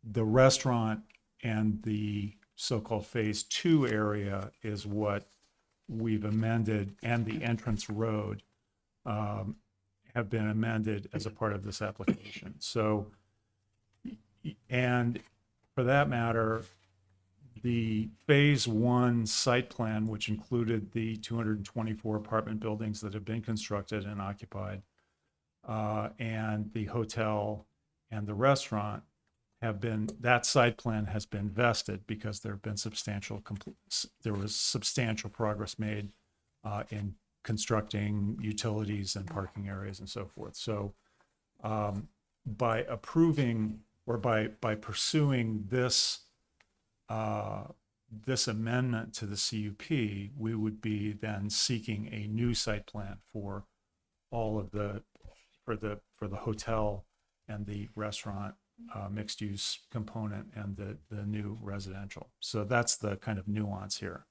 the restaurant and the so-called phase 2 area is what we've amended, and the entrance road have been amended as a part of this application. So, and for that matter, the phase 1 site plan, which included the 224 apartment buildings that have been constructed and occupied, and the hotel and the restaurant that site plan has been vested because there have been there was substantial progress made in constructing utilities and parking areas and so forth. So by approving or by pursuing this this amendment to the CUP, we would be then seeking a new site plan for all of for the hotel and the restaurant mixed use component and the new residential. So that's the kind of nuance here.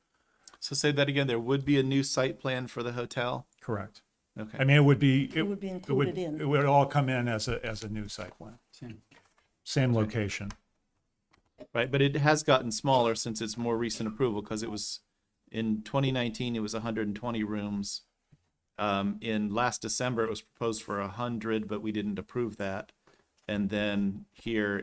So say that again, there would be a new site plan for the hotel? Correct. Okay. I mean, it would be included in. it would all come in as a new site plan. Same location. Right, but it has gotten smaller since its more recent approval, because it was, in 2019, it was 120 rooms. In last December, it was proposed for 100, but we didn't approve that. And then here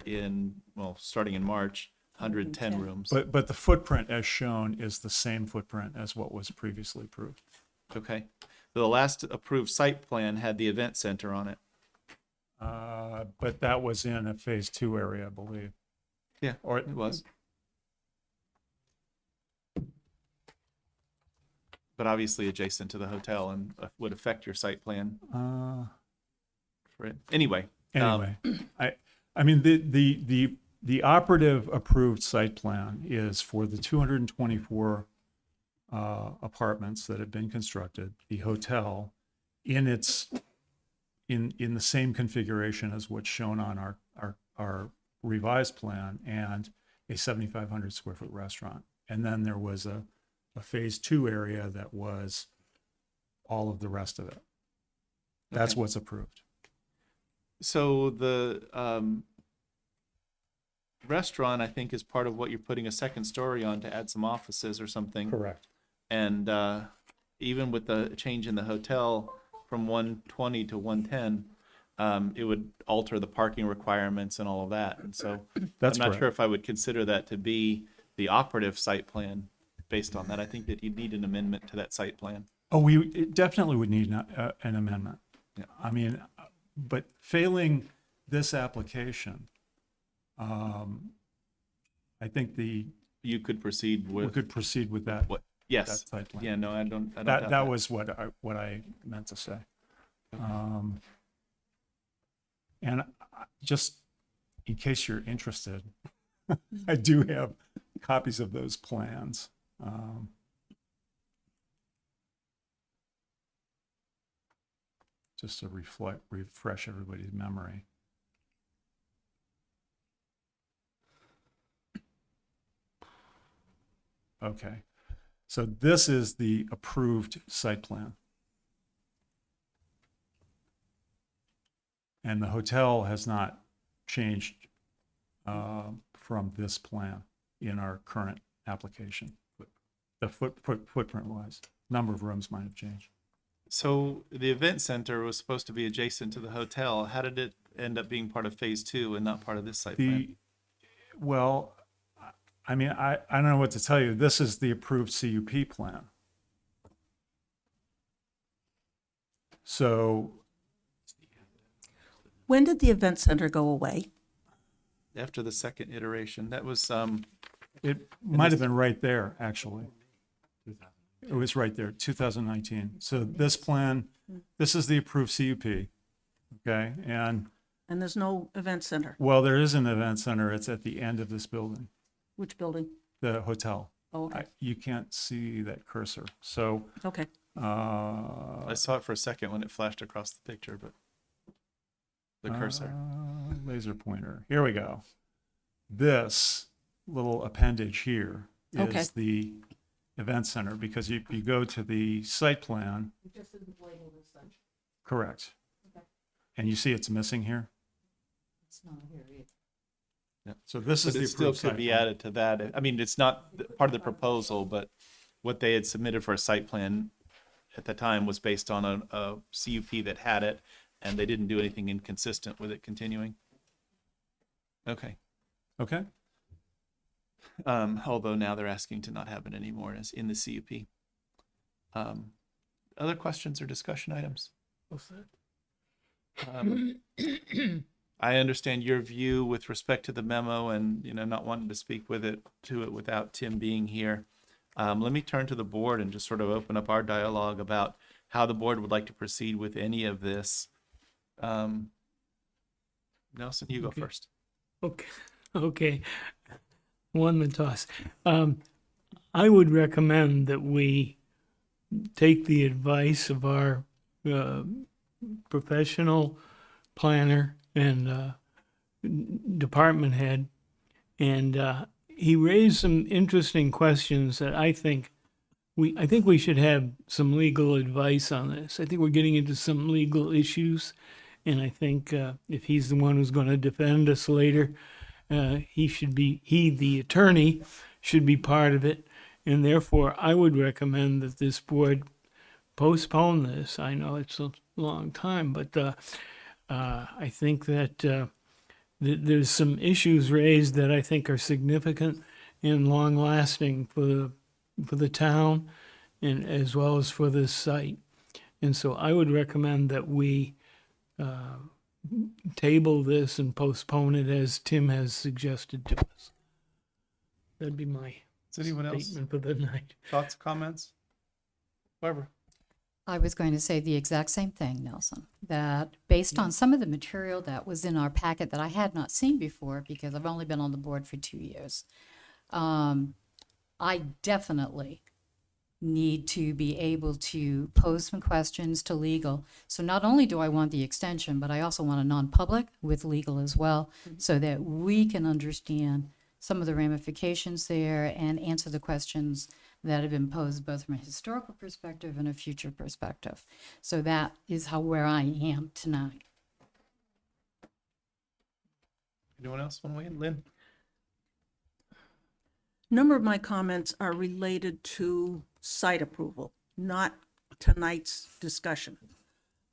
starting in March, 110 rooms. But the footprint as shown is the same footprint as what was previously approved. Okay. The last approved site plan had the event center on it. But that was in a phase 2 area, I believe. Yeah, Or it was. But obviously adjacent to the hotel and would affect your site plan for it. Anyway. I mean, the operative approved site plan is for the 224 apartments that have been constructed, the hotel in the same configuration as what's shown on our revised plan, and a 7,500 square foot restaurant. And then there was a phase 2 area that was all of the rest of it. That's Okay. what's approved. So the restaurant, I think, is part of what you're putting a second story on to add some offices or something. Correct. And even with the change in the hotel from 120 to 110, it would alter the parking requirements and all of that. And so That's I'm not correct. sure if I would consider that to be the operative site plan based on that. I think that you'd need an amendment to that site plan. Oh, we definitely would need an amendment. Yeah. I mean, but failing this application, I think You could proceed we with could proceed with that. what? Yes. that site plan. Yeah, no, I don't doubt That was what I meant to say. And just in case you're interested, I do have copies of those plans. Just to refresh everybody's memory. Okay, so this is the approved site plan. And the hotel has not changed from this plan in our current application. The footprint wise, number of rooms might have changed. So the event center was supposed to be adjacent to the hotel. How did it end up being part of phase 2 and not part of this site plan? Well, I mean, I don't know what to tell you. This is the approved CUP plan. So When did the event center go away? After the second iteration, that was it might have been right there, actually. It was right there, 2019. So this plan, this is the approved CUP, okay? And, And there's no event center. well, there is an event center. It's at the end of this building, Which building? the hotel. Oh, okay. You can't see that cursor. So, Okay. I saw it for a second when it flashed across the picture, but the cursor. Laser pointer. Here we go. This little appendage here is Okay. the event center, because if you go to the site plan, correct. And you see it's missing here. It's not here either. So this is But the it still approved could site be plan. added to that. I mean, it's not part of the proposal, but what they had submitted for a site plan at the time was based on a CUP that had it, and they didn't do anything inconsistent with it continuing. Okay. Okay. Although now they're asking to not have it anymore as in the CUP. Other questions or discussion items? I understand your view with respect to the memo and, not wanting to speak to it without Tim being here. Let me turn to the board and just sort of open up our dialogue about how the board would like to proceed with any of this. Nelson, you go Okay. first. Okay, okay. One the toss. I would recommend that we take the advice of our professional planner and department head, and he raised some interesting questions that I think we should have some legal advice on this. I think we're getting into some legal issues, and I think if he's the one who's going to defend us later, he, the attorney, should be part of it. And therefore, I would recommend that this board postpone this. I know it's a long time, but I think that there's some issues raised that I think are significant and long-lasting for the town, and as well as for this site. And so I would recommend that we table this and postpone it as Tim has suggested to us. That'd be my Does anyone else? statement for the night. Thoughts, comments? Barbara? I was going to say the exact same thing, Nelson, that based on some of the material that was in our packet that I had not seen before, because I've only been on the board for 2 years, I definitely need to be able to pose some questions to legal. So not only do I want the extension, but I also want a non-public with legal as well, so that we can understand some of the ramifications there and answer the questions that have been posed both from a historical perspective and a future perspective. So that is where I am tonight. Anyone else want to weigh in? Lynn? Number of my comments are related to site approval, not tonight's discussion.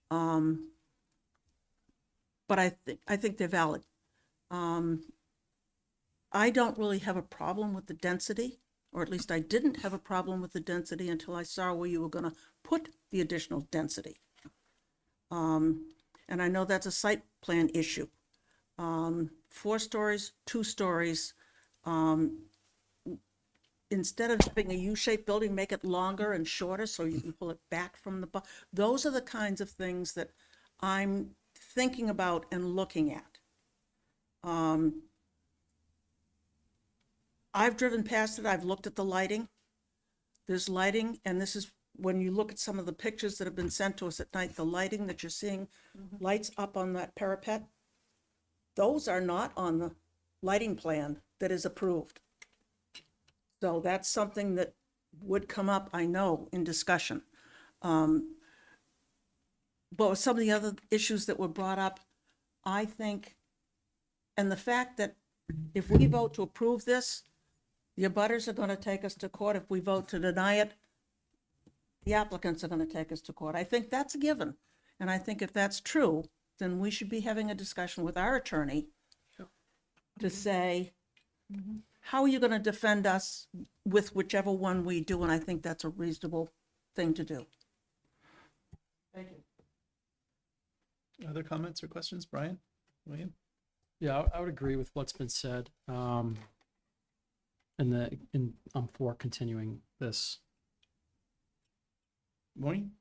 But I think they're valid. I don't really have a problem with the density, or at least I didn't have a problem with the density until I saw where you were going to put the additional density. And I know that's a site plan issue. 4 stories, 2 stories. Instead of having a U-shaped building, make it longer and shorter so you can pull it back from the, those are the kinds of things that I'm thinking about and looking at. I've driven past it, I've looked at the lighting. There's lighting, and this is, when you look at some of the pictures that have been sent to us at night, the lighting that you're seeing, lights up on that parapet, those are not on the lighting plan that is approved. So that's something that would come up, I know, in discussion. But with some of the other issues that were brought up, I think, and the fact that if we vote to approve this, the abutters are going to take us to court. If we vote to deny it, the applicants are going to take us to court. I think that's a given. And I think if that's true, then we should be having a discussion with our attorney to say, how are you going to defend us with whichever one we do? And I think that's a reasonable thing to do. Thank you. Other comments or questions? Brian? William? Yeah, I would agree with what's been said. And I'm for continuing this. Maureen?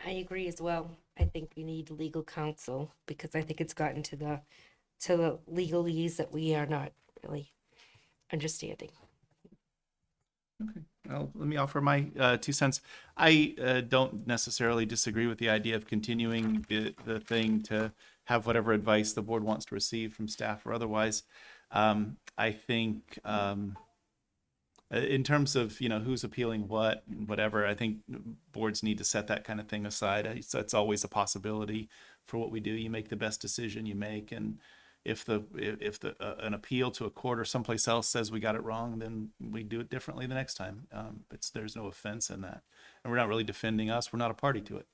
I agree as well. I think we need legal counsel because I think it's gotten to the legalese that we are not really understanding. Okay. Well, let me offer my 2 cents. I don't necessarily disagree with the idea of continuing the thing to have whatever advice the board wants to receive from staff or otherwise. I think in terms of, who's appealing what, whatever, I think boards need to set that kind of thing aside. It's always a possibility for what we do. You make the best decision you make, and if an appeal to a court or someplace else says we got it wrong, then we do it differently the next time. There's no offense in that, and we're not really defending us. We're not a party to it.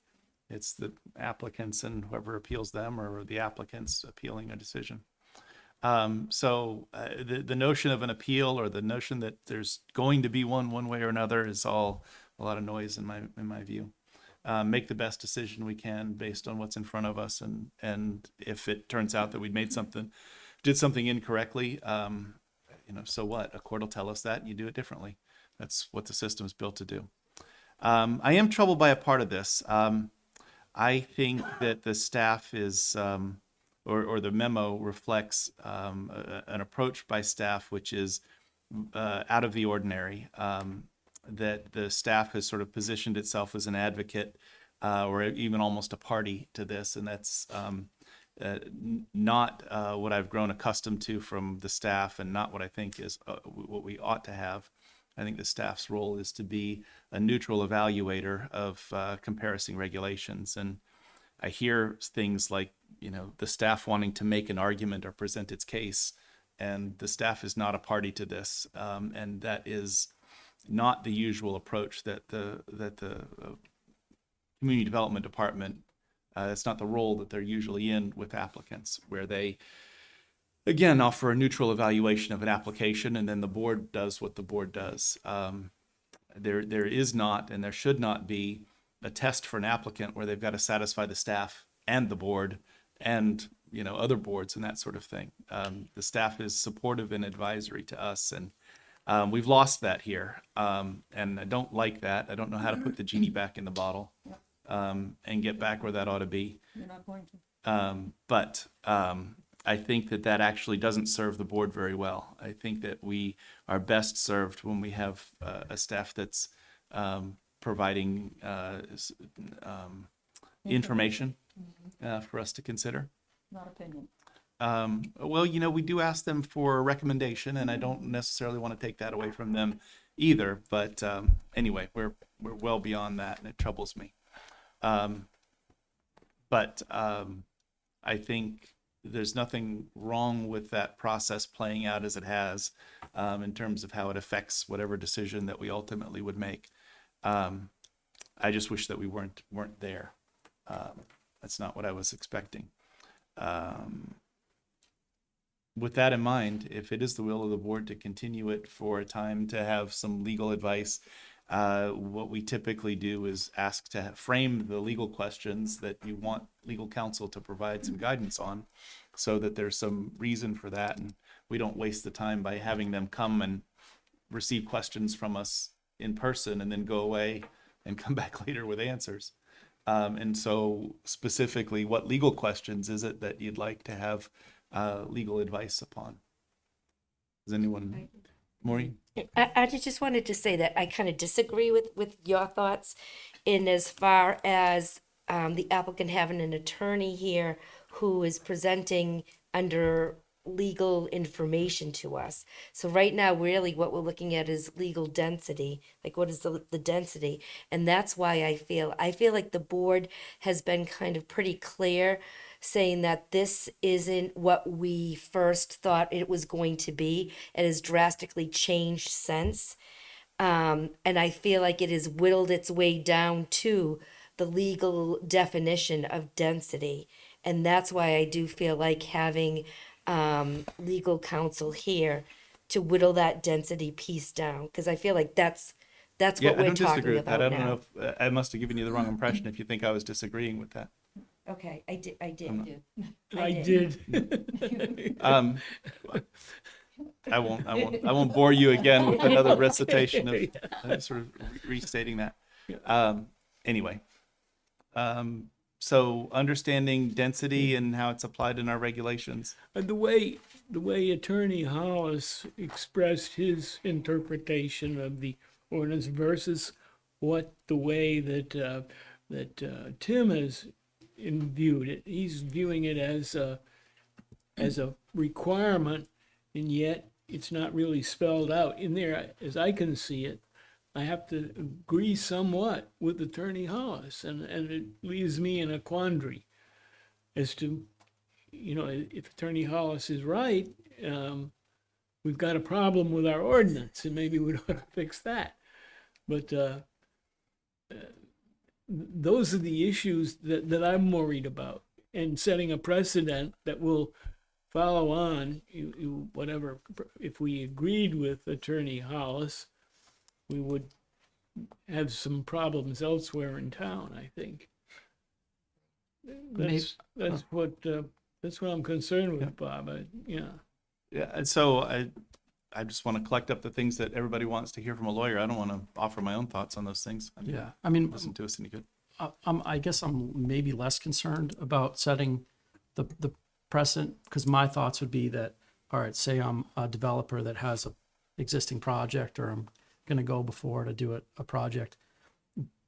It's the applicants and whoever appeals them, or the applicants appealing a decision. So the notion of an appeal, or the notion that there's going to be one way or another, is all a lot of noise in my view. make the best decision we can based on what's in front of us. And if it turns out that we did something incorrectly, so what? A court will tell us that and you do it differently. That's what the system's built to do. I am troubled by a part of this. I think that the staff is, or the memo reflects an approach by staff which is out of the ordinary. That the staff has sort of positioned itself as an advocate or even almost a party to this, and that's not what I've grown accustomed to from the staff, and not what I think is what we ought to have. I think the staff's role is to be a neutral evaluator of comparison regulations. And I hear things like, the staff wanting to make an argument or present its case, and the staff is not a party to this. And that is not the usual approach that the community development department, it's not the role that they're usually in with applicants, where they, again, offer a neutral evaluation of an application, and then the board does what the board does. There is not, and there should not be, a test for an applicant where they've got to satisfy the staff and the board and other boards and that sort of thing. The staff is supportive and advisory to us, and we've lost that here, and I don't like that. I don't know how to put the genie back in the bottle and get back where that ought to be. You're not going to. But I think that actually doesn't serve the board very well. I think that we are best served when we have a staff that's providing information for us to consider. Not opinion. Well, we do ask them for a recommendation, and I don't necessarily want to take that away from them either. But anyway, we're well beyond that, and it troubles me. But I think there's nothing wrong with that process playing out as it has in terms of how it affects whatever decision that we ultimately would make. I just wish that we weren't there. That's not what I was expecting. With that in mind, if it is the will of the board to continue it for a time to have some legal advice, what we typically do is ask to frame the legal questions that you want legal counsel to provide some guidance on, so that there's some reason for that, and we don't waste the time by having them come and receive questions from us in person and then go away and come back later with answers. And so specifically, what legal questions is it that you'd like to have legal advice upon? Does anyone, Maureen? I just wanted to say that I kind of disagree with your thoughts in as far as the applicant having an attorney here who is presenting under legal information to us. So right now, really what we're looking at is legal density, like what is the density? And that's why I feel like the board has been kind of pretty clear saying that this isn't what we first thought it was going to be. It has drastically changed since. And I feel like it has whittled its way down to the legal definition of density. And that's why I do feel like having legal counsel here to whittle that density piece down, because I feel like that's what I we're don't disagree talking with that. about I don't now. know if I must have given you the wrong impression if you think I was disagreeing with that. Okay, I did. I did. did. I won't bore you again with another recitation of sort of restating that. Anyway, so understanding density and how it's applied in our regulations. The way Attorney Hollis expressed his interpretation of the ordinance versus what the way that Tim has viewed it, he's viewing it as a requirement, and yet it's not really spelled out in there as I can see it. I have to agree somewhat with Attorney Hollis, and it leaves me in a quandary as to, if Attorney Hollis is right, we've got a problem with our ordinance, and maybe we ought to fix that. But those are the issues that I'm worried about, and setting a precedent that will follow on. Whatever, if we agreed with Attorney Hollis, we would have some problems elsewhere in town, I think. May- That's what I'm concerned with, Bob. Yeah. Yeah, and so I just want to collect up the things that everybody wants to hear from a lawyer. I don't want to offer my own thoughts on those things. I mean, Yeah, I mean, doesn't do us any good. I guess I'm maybe less concerned about setting the precedent, because my thoughts would be that, all right, say I'm a developer that has a existing project, or I'm gonna go before to do a project.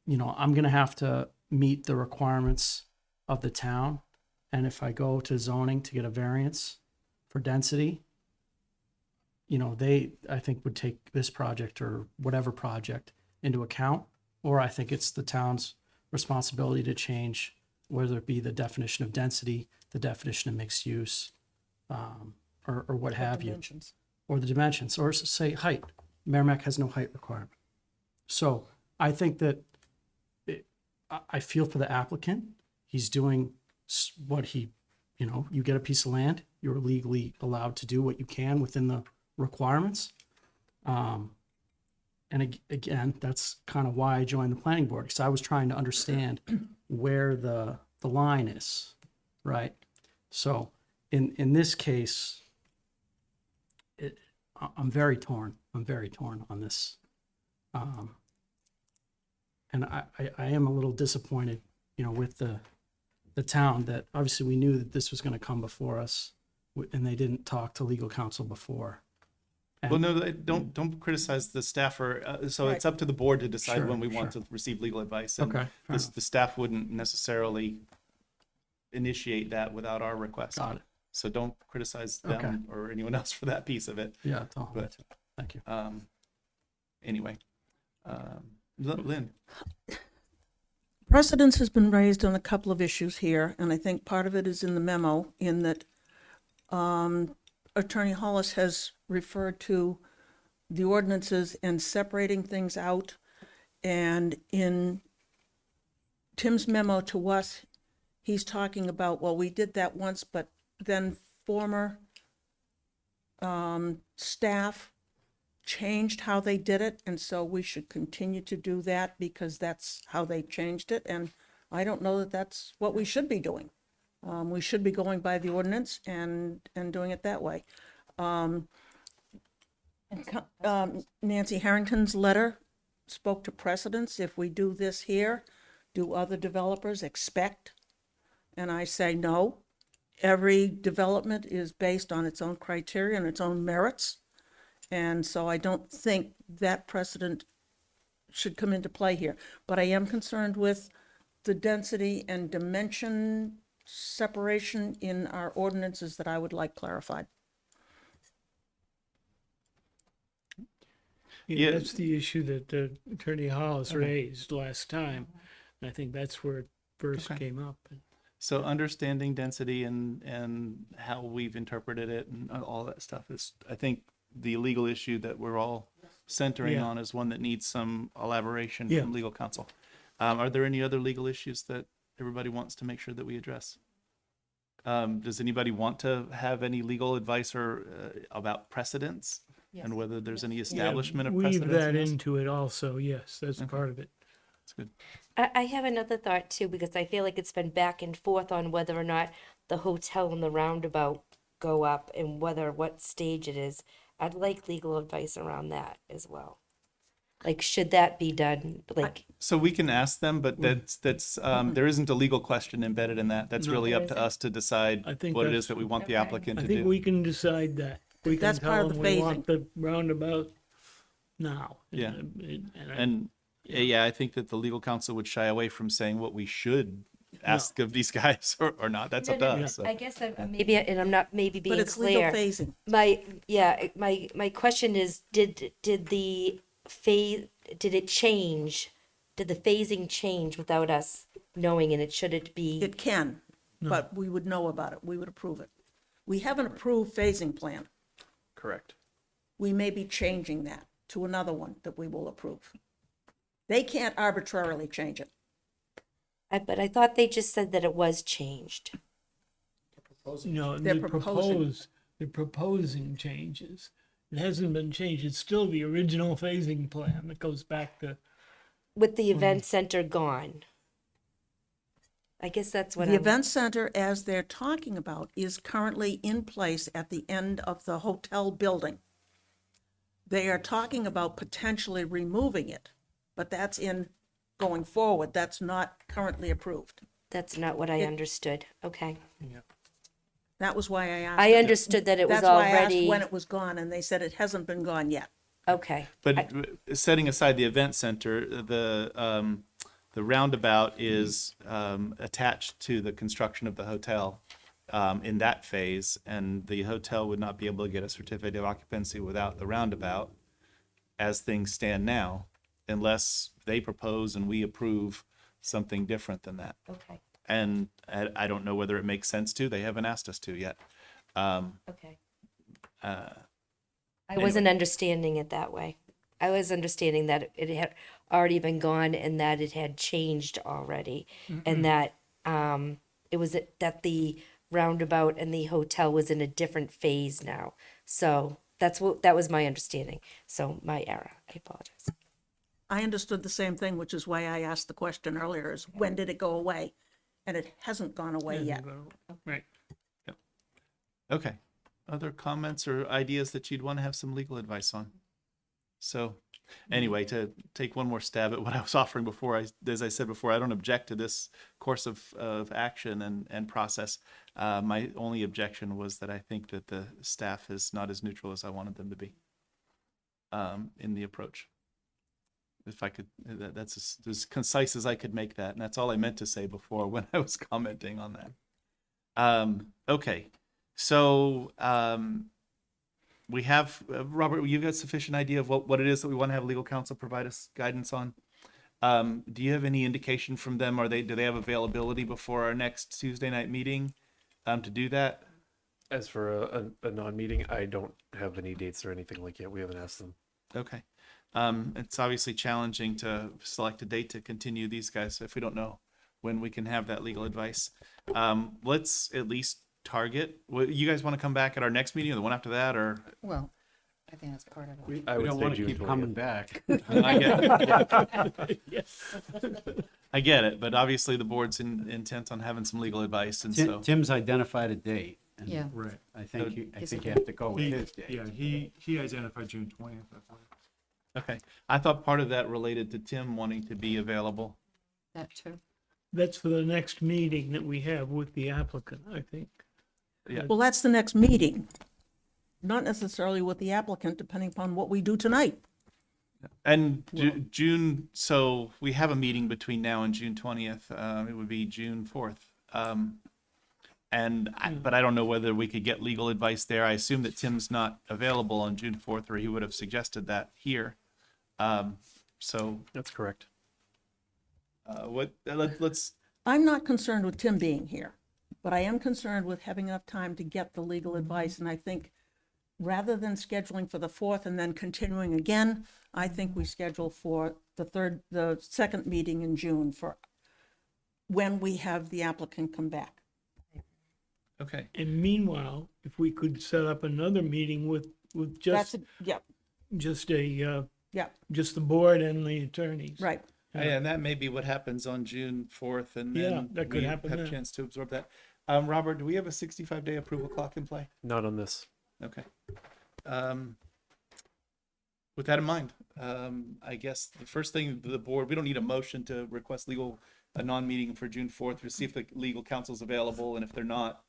You know, I'm gonna have to meet the requirements of the town. And if I go to zoning to get a variance for density, you know, I think would take this project or whatever project into account. Or I think it's the town's responsibility to change, whether it be the definition of density, the definition of mixed use, or what have you, Dimensions. or the dimensions, or say height. Merrimack has no height requirement. So I think that I feel for the applicant. He's doing what he, you know, you get a piece of land, you're legally allowed to do what you can within the requirements. And again, that's kind of why I joined the planning board, because I was trying to understand where the line is, right? So in this case, I'm very torn. I'm very torn on this. And I am a little disappointed, you know, with the town, that obviously we knew that this was going to come before us, and they didn't talk to legal counsel before. Well, no, don't criticize the staff, or so it's up to the board to decide Sure, when we want sure. to receive legal advice. And Okay, fair the staff wouldn't necessarily initiate that without our request. Got it. So don't criticize them Okay. or anyone else for that piece of it. Yeah, it's all- But thank you. anyway, Lynn. Precedence has been raised on a couple of issues here, and I think part of it is in the memo, in that Attorney Hollis has referred to the ordinances and separating things out. And in Tim's memo to us, he's talking about, well, we did that once, but then former staff changed how they did it, and so we should continue to do that because that's how they changed it. And I don't know that that's what we should be doing. We should be going by the ordinance and doing it that way. Nancy Harrington's letter spoke to precedents. If we do this here, do other developers expect? And I say no. Every development is based on its own criteria and its own merits. And so I don't think that precedent should come into play here. But I am concerned with the density and dimension separation in our ordinances that I would like clarified. Yeah. That's the issue that Attorney Hollis raised last time. And I think that's where it first Okay. came up. So understanding density and how we've interpreted it and all that stuff is, I think, the legal issue that we're all centering Yeah. on is one that needs some elaboration Yeah. from legal counsel. Are there any other legal issues that everybody wants to make sure that we address? Does anybody want to have any legal advice or about precedents and whether there's any establishment of Weave precedents? that in this? into it also, yes, that's part of it. That's good. I have another thought too, because I feel like it's been back and forth on whether or not the hotel and the roundabout go up and what stage it is. I'd like legal advice around that as well. Like, should that be done? Like, So we can ask them, but that's there isn't a legal question embedded in that. That's No. really up There to us to decide I think what it that's- is that we want the Okay. applicant I to think do. we can decide that. We can That's part tell of the them we want the roundabout now. Yeah. And And yeah, I think that the legal counsel would shy away from saying what we should ask of these guys or not. That's up to us. So. I guess maybe, and I'm not maybe being But it's legal clear. phasing. My question is, did the did it change? Did the phasing change without us knowing, and should it be? It can, but we would know about it. We would approve it. We have an approved phasing plan. Correct. We may be changing that to another one that we will approve. They can't arbitrarily change it. But I thought they just said that it was changed. No, They're they proposing. they're proposing changes. It hasn't been changed. It's still the original phasing plan that goes back to with the event center gone? I guess that's what The I'm. event center, as they're talking about, is currently in place at the end of the hotel building. They are talking about potentially removing it, but that's in going forward. That's not currently approved. That's not what I understood. Okay. That was why I asked. I understood that it was That's why I asked already. when it was gone, and they said it hasn't been gone yet. Okay. But setting aside the event center, the roundabout is attached to the construction of the hotel in that phase, and the hotel would not be able to get a certificate of occupancy without the roundabout as things stand now, unless they propose and we approve something different than that. Okay. And I don't know whether it makes sense to. They haven't asked us to yet. Okay. Uh, I wasn't understanding it that way. I was understanding that it had already been gone and that it had changed already, and that it was that the roundabout and the hotel was in a different phase now. So that was my understanding. So my error. I apologize. I understood the same thing, which is why I asked the question earlier, is when did it go away? And it hasn't gone away yet. Right. Okay. Other comments or ideas that you'd want to have some legal advice on? So anyway, to take one more stab at what I was offering before, as I said before, I don't object to this course of action and process. My only objection was that I think that the staff is not as neutral as I wanted them to be in the approach. If I could, that's as concise as I could make that. And that's all I meant to say before when I was commenting on that. Okay. So we have, Robert, you've got sufficient idea of what it is that we want to have legal counsel provide us guidance on. Do you have any indication from them? Do they have availability before our next Tuesday night meeting to do that? As for a non-meeting, I don't have any dates or anything like yet. We haven't asked them. Okay. It's obviously challenging to select a date to continue these guys if we don't know when we can have that legal advice. Let's at least target. You guys want to come back at our next meeting or the one after that, or? Well, I think that's part of it. I We would don't say want to June keep 20th. coming back. I get it, but obviously the board's intent on having some legal advice, and so. Tim's identified a date. and Yeah. Right. I think you Is it- have to go with He, his date. yeah, he identified June 20th, I believe. Okay, I thought part of that related to Tim wanting to be available. That too. That's for the next meeting that we have with the applicant, I think. Well, that's the next meeting, not necessarily with the applicant, depending upon what we do tonight. And June, so we have a meeting between now and June 20th. It would be June 4th. But I don't know whether we could get legal advice there. I assume that Tim's not available on June 4th, or he would have suggested that here. So That's correct. let's, I'm not concerned with Tim being here, but I am concerned with having enough time to get the legal advice. And I think rather than scheduling for the 4th and then continuing again, I think we schedule for the second meeting in June for when we have the applicant come back. okay. And meanwhile, if we could set up another meeting with just, Yep, just yep, just the board and the attorneys. right. And that may be what happens on June 4th, and Yeah, then that could we happen have a then. chance to absorb that. Robert, do we have a 65-day approval clock in play? Not on this. Okay. With that in mind, I guess the first thing the board, we don't need a motion to request a non-meeting for June 4th to see if the legal counsel's available, and if they're not,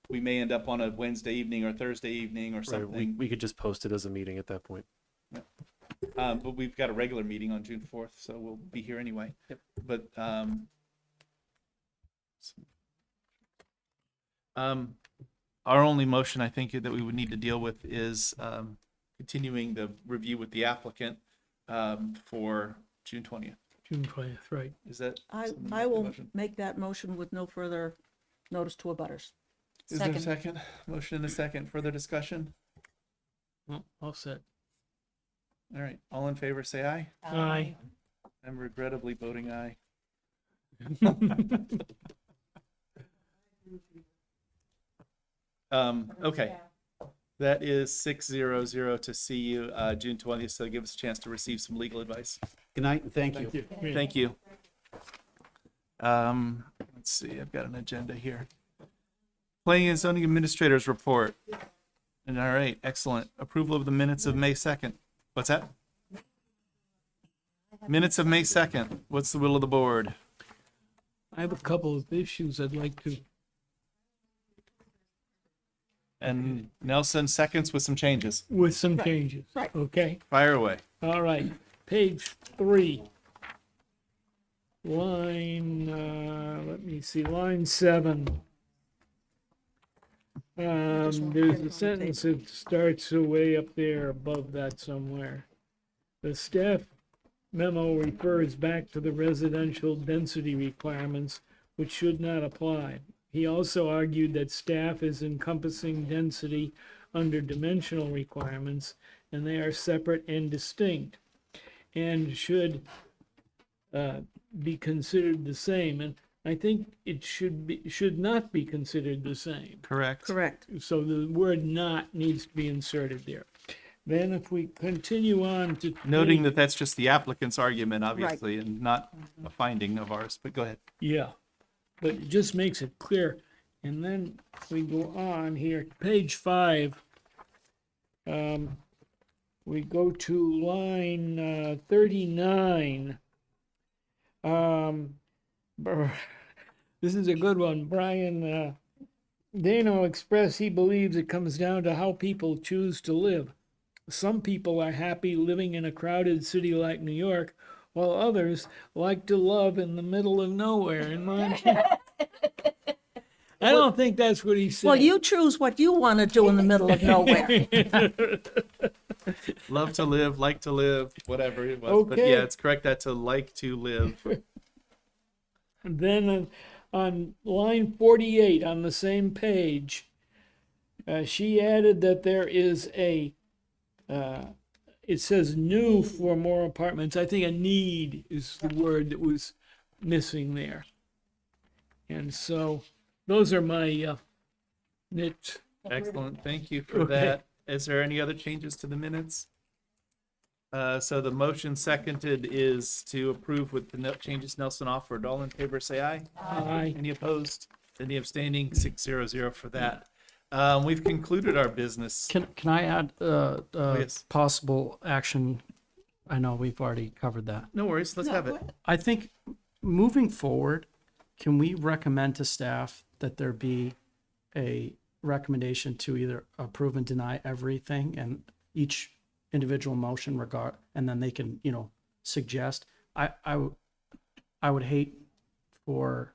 we may end up on a Wednesday evening or Thursday evening or Right, something. we could just post it as a meeting at that point. But we've got a regular meeting on June 4th, so we'll be here anyway. Yep. But our only motion, I think, that we would need to deal with is continuing the review with the applicant for June 20th. June 20th, right. Is that? I something I the will motion? make that motion with no further notice to abutters. Is there a second? Motion and a second. Further discussion? Well, all set. All right. All in favor, say aye. Aye. I'm regrettably voting aye. Okay. That is 600 to see you June 20th, so give us a chance to receive some legal advice. Good night and thank you. Thank you. Let's see, I've got an agenda here. Planning and zoning administrators report. And all right, excellent. Approval of the minutes of May 2nd. What's that? Minutes of May 2nd. What's the will of the board? I have a couple of issues I'd like to. And Nelson seconds with some changes. With some changes. Right. Okay. Fire away. All right. Page 3. Line, let me see, line 7. There's a sentence that starts way up there above that somewhere. The staff memo refers back to the residential density requirements, which should not apply. He also argued that staff is encompassing density under dimensional requirements, and they are separate and distinct, and should be considered the same. And I think it should not be considered the same. Correct. Correct. So the word "not" needs to be inserted there. Then if we continue on to Noting that that's just the applicant's argument, obviously, and not a finding of ours, but go ahead. yeah, but it just makes it clear. And then we go on here, page 5. We go to line 39. This is a good one. Brian Dano expressed he believes it comes down to how people choose to live. Some people are happy living in a crowded city like New York, while others like to love in the middle of nowhere in Montana. I don't think that's what he said. Well, you choose what you want to do in the middle of nowhere. Love to live, like to live, whatever it was. But Okay. yeah, it's correct that to like to live. And then on line 48 on the same page, she added that there is it says new for more apartments. I think a need is the word that was missing there. And so those are my nits. Excellent. Thank you for Okay. that. Is there any other changes to the minutes? So the motion seconded is to approve with the changes Nelson offered. All in favor, say aye. Aye. Any opposed? Any abstaining? 6-0-0 for that. We've concluded our business. Can I add yes. possible action? I know we've already covered that. No worries. Let's have it. I think moving forward, can we recommend to staff that there be a recommendation to either approve and deny everything and each individual motion and then they can, suggest. I would hate for,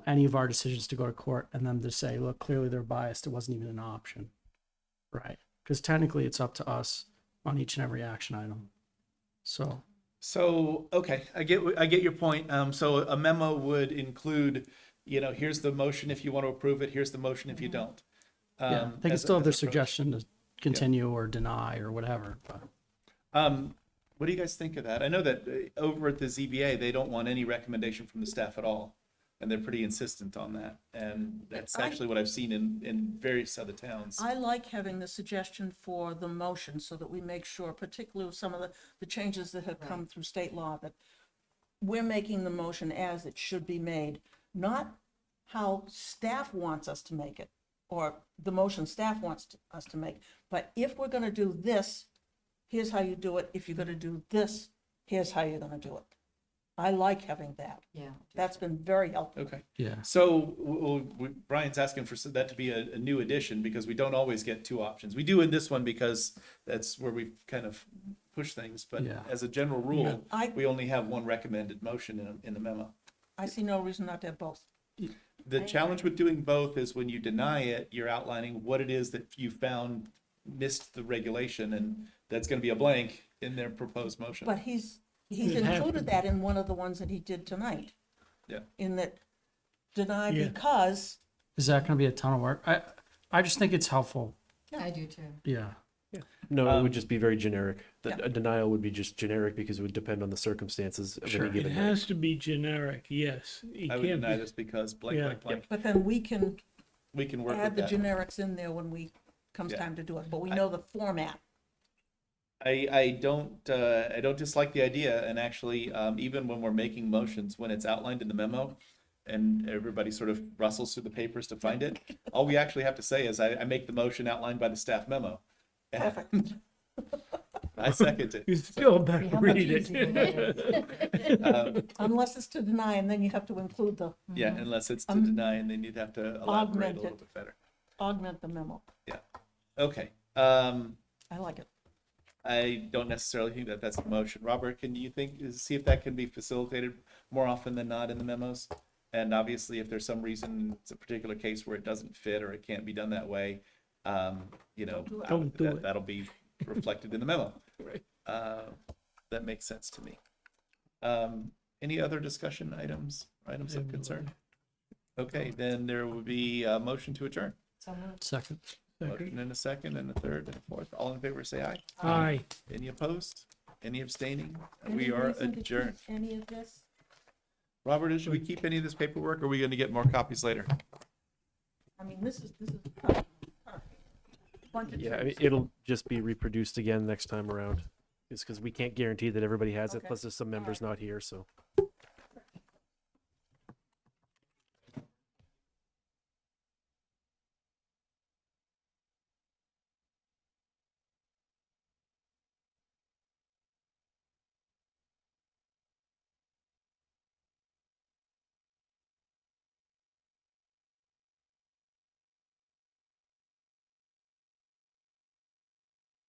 any of our decisions to go to court and them to say, look, clearly they're biased. It wasn't even an option. Right. Because technically it's up to us on each and every action item. So, okay, I get your point. So a memo would include, here's the motion if you want to approve it, here's the motion if you don't. Yeah, they can as- still have as their an approach. suggestion to continue or deny or whatever. But What do you guys think of that? I know that over at the ZBA, they don't want any recommendation from the staff at all. And they're pretty insistent on that. And that's actually what I've seen in various other towns. I like having the suggestion for the motion so that we make sure, particularly with some of the changes that have come through state law, that we're making the motion as it should be made, not how staff wants us to make it, or the motion staff wants us to make. But if we're gonna do this, here's how you do it. If you're gonna do this, here's how you're gonna do it. I like having that. Yeah. That's been very helpful. Okay. yeah. So Brian's asking for that to be a new addition because we don't always get two options. We do in this one because that's where we kind of push things. But Yeah. as a general rule, I- we only have one recommended motion in the memo. I see no reason not to have both. The challenge with doing both is when you deny it, you're outlining what it is that you found missed the regulation, and that's going to be a blank in their proposed motion. But he's It happened. included that in one of the ones that he did tonight. Yeah. In that deny Yeah. because, Is that going to be a ton of work? I just think it's helpful. I do too. Yeah. No, it would just be very generic. Yeah. A denial would be just generic because it would depend on the circumstances of Sure. any It given night. has to be generic, yes. It I would can't deny be- this because blank, Yeah. blank, blank. but then we can We can work add with the that. generics in there when comes Yeah. time to do it, but we know the format. I don't dislike the idea, and actually, even when we're making motions, when it's outlined in the memo, and everybody sort of rustles through the papers to find it, all we actually have to say is, I make the motion outlined by the staff memo. Perfect. I second it. You still better See how much read easier it. Unless it's to deny, and then you have to include the, Yeah, unless it's to deny, and then you'd have to elaborate a Augment little it. bit better. augment the memo. Okay. I like it. I don't necessarily think that that's the motion. Robert, can you see if that can be facilitated more often than not in the memos? And obviously, if there's some reason, it's a particular case where it doesn't fit or it can't be done that way, Don't do it. that'll be reflected in the memo. Right. That makes sense to me. Any other discussion items of concern? Okay, then there will be a motion to adjourn. Second. Motion and a second and a third and a fourth. All in favor, say aye. Aye. Any opposed? Any abstaining? Any We are reason to keep adjourned. Any of this? Robert, should we keep any of this paperwork, or are we going to get more copies later? I mean, this is tough. Bunch of Yeah, I mean, trees. it'll just be reproduced again next time around. It's because we can't guarantee that everybody has it, Okay. plus there's some members not here, so.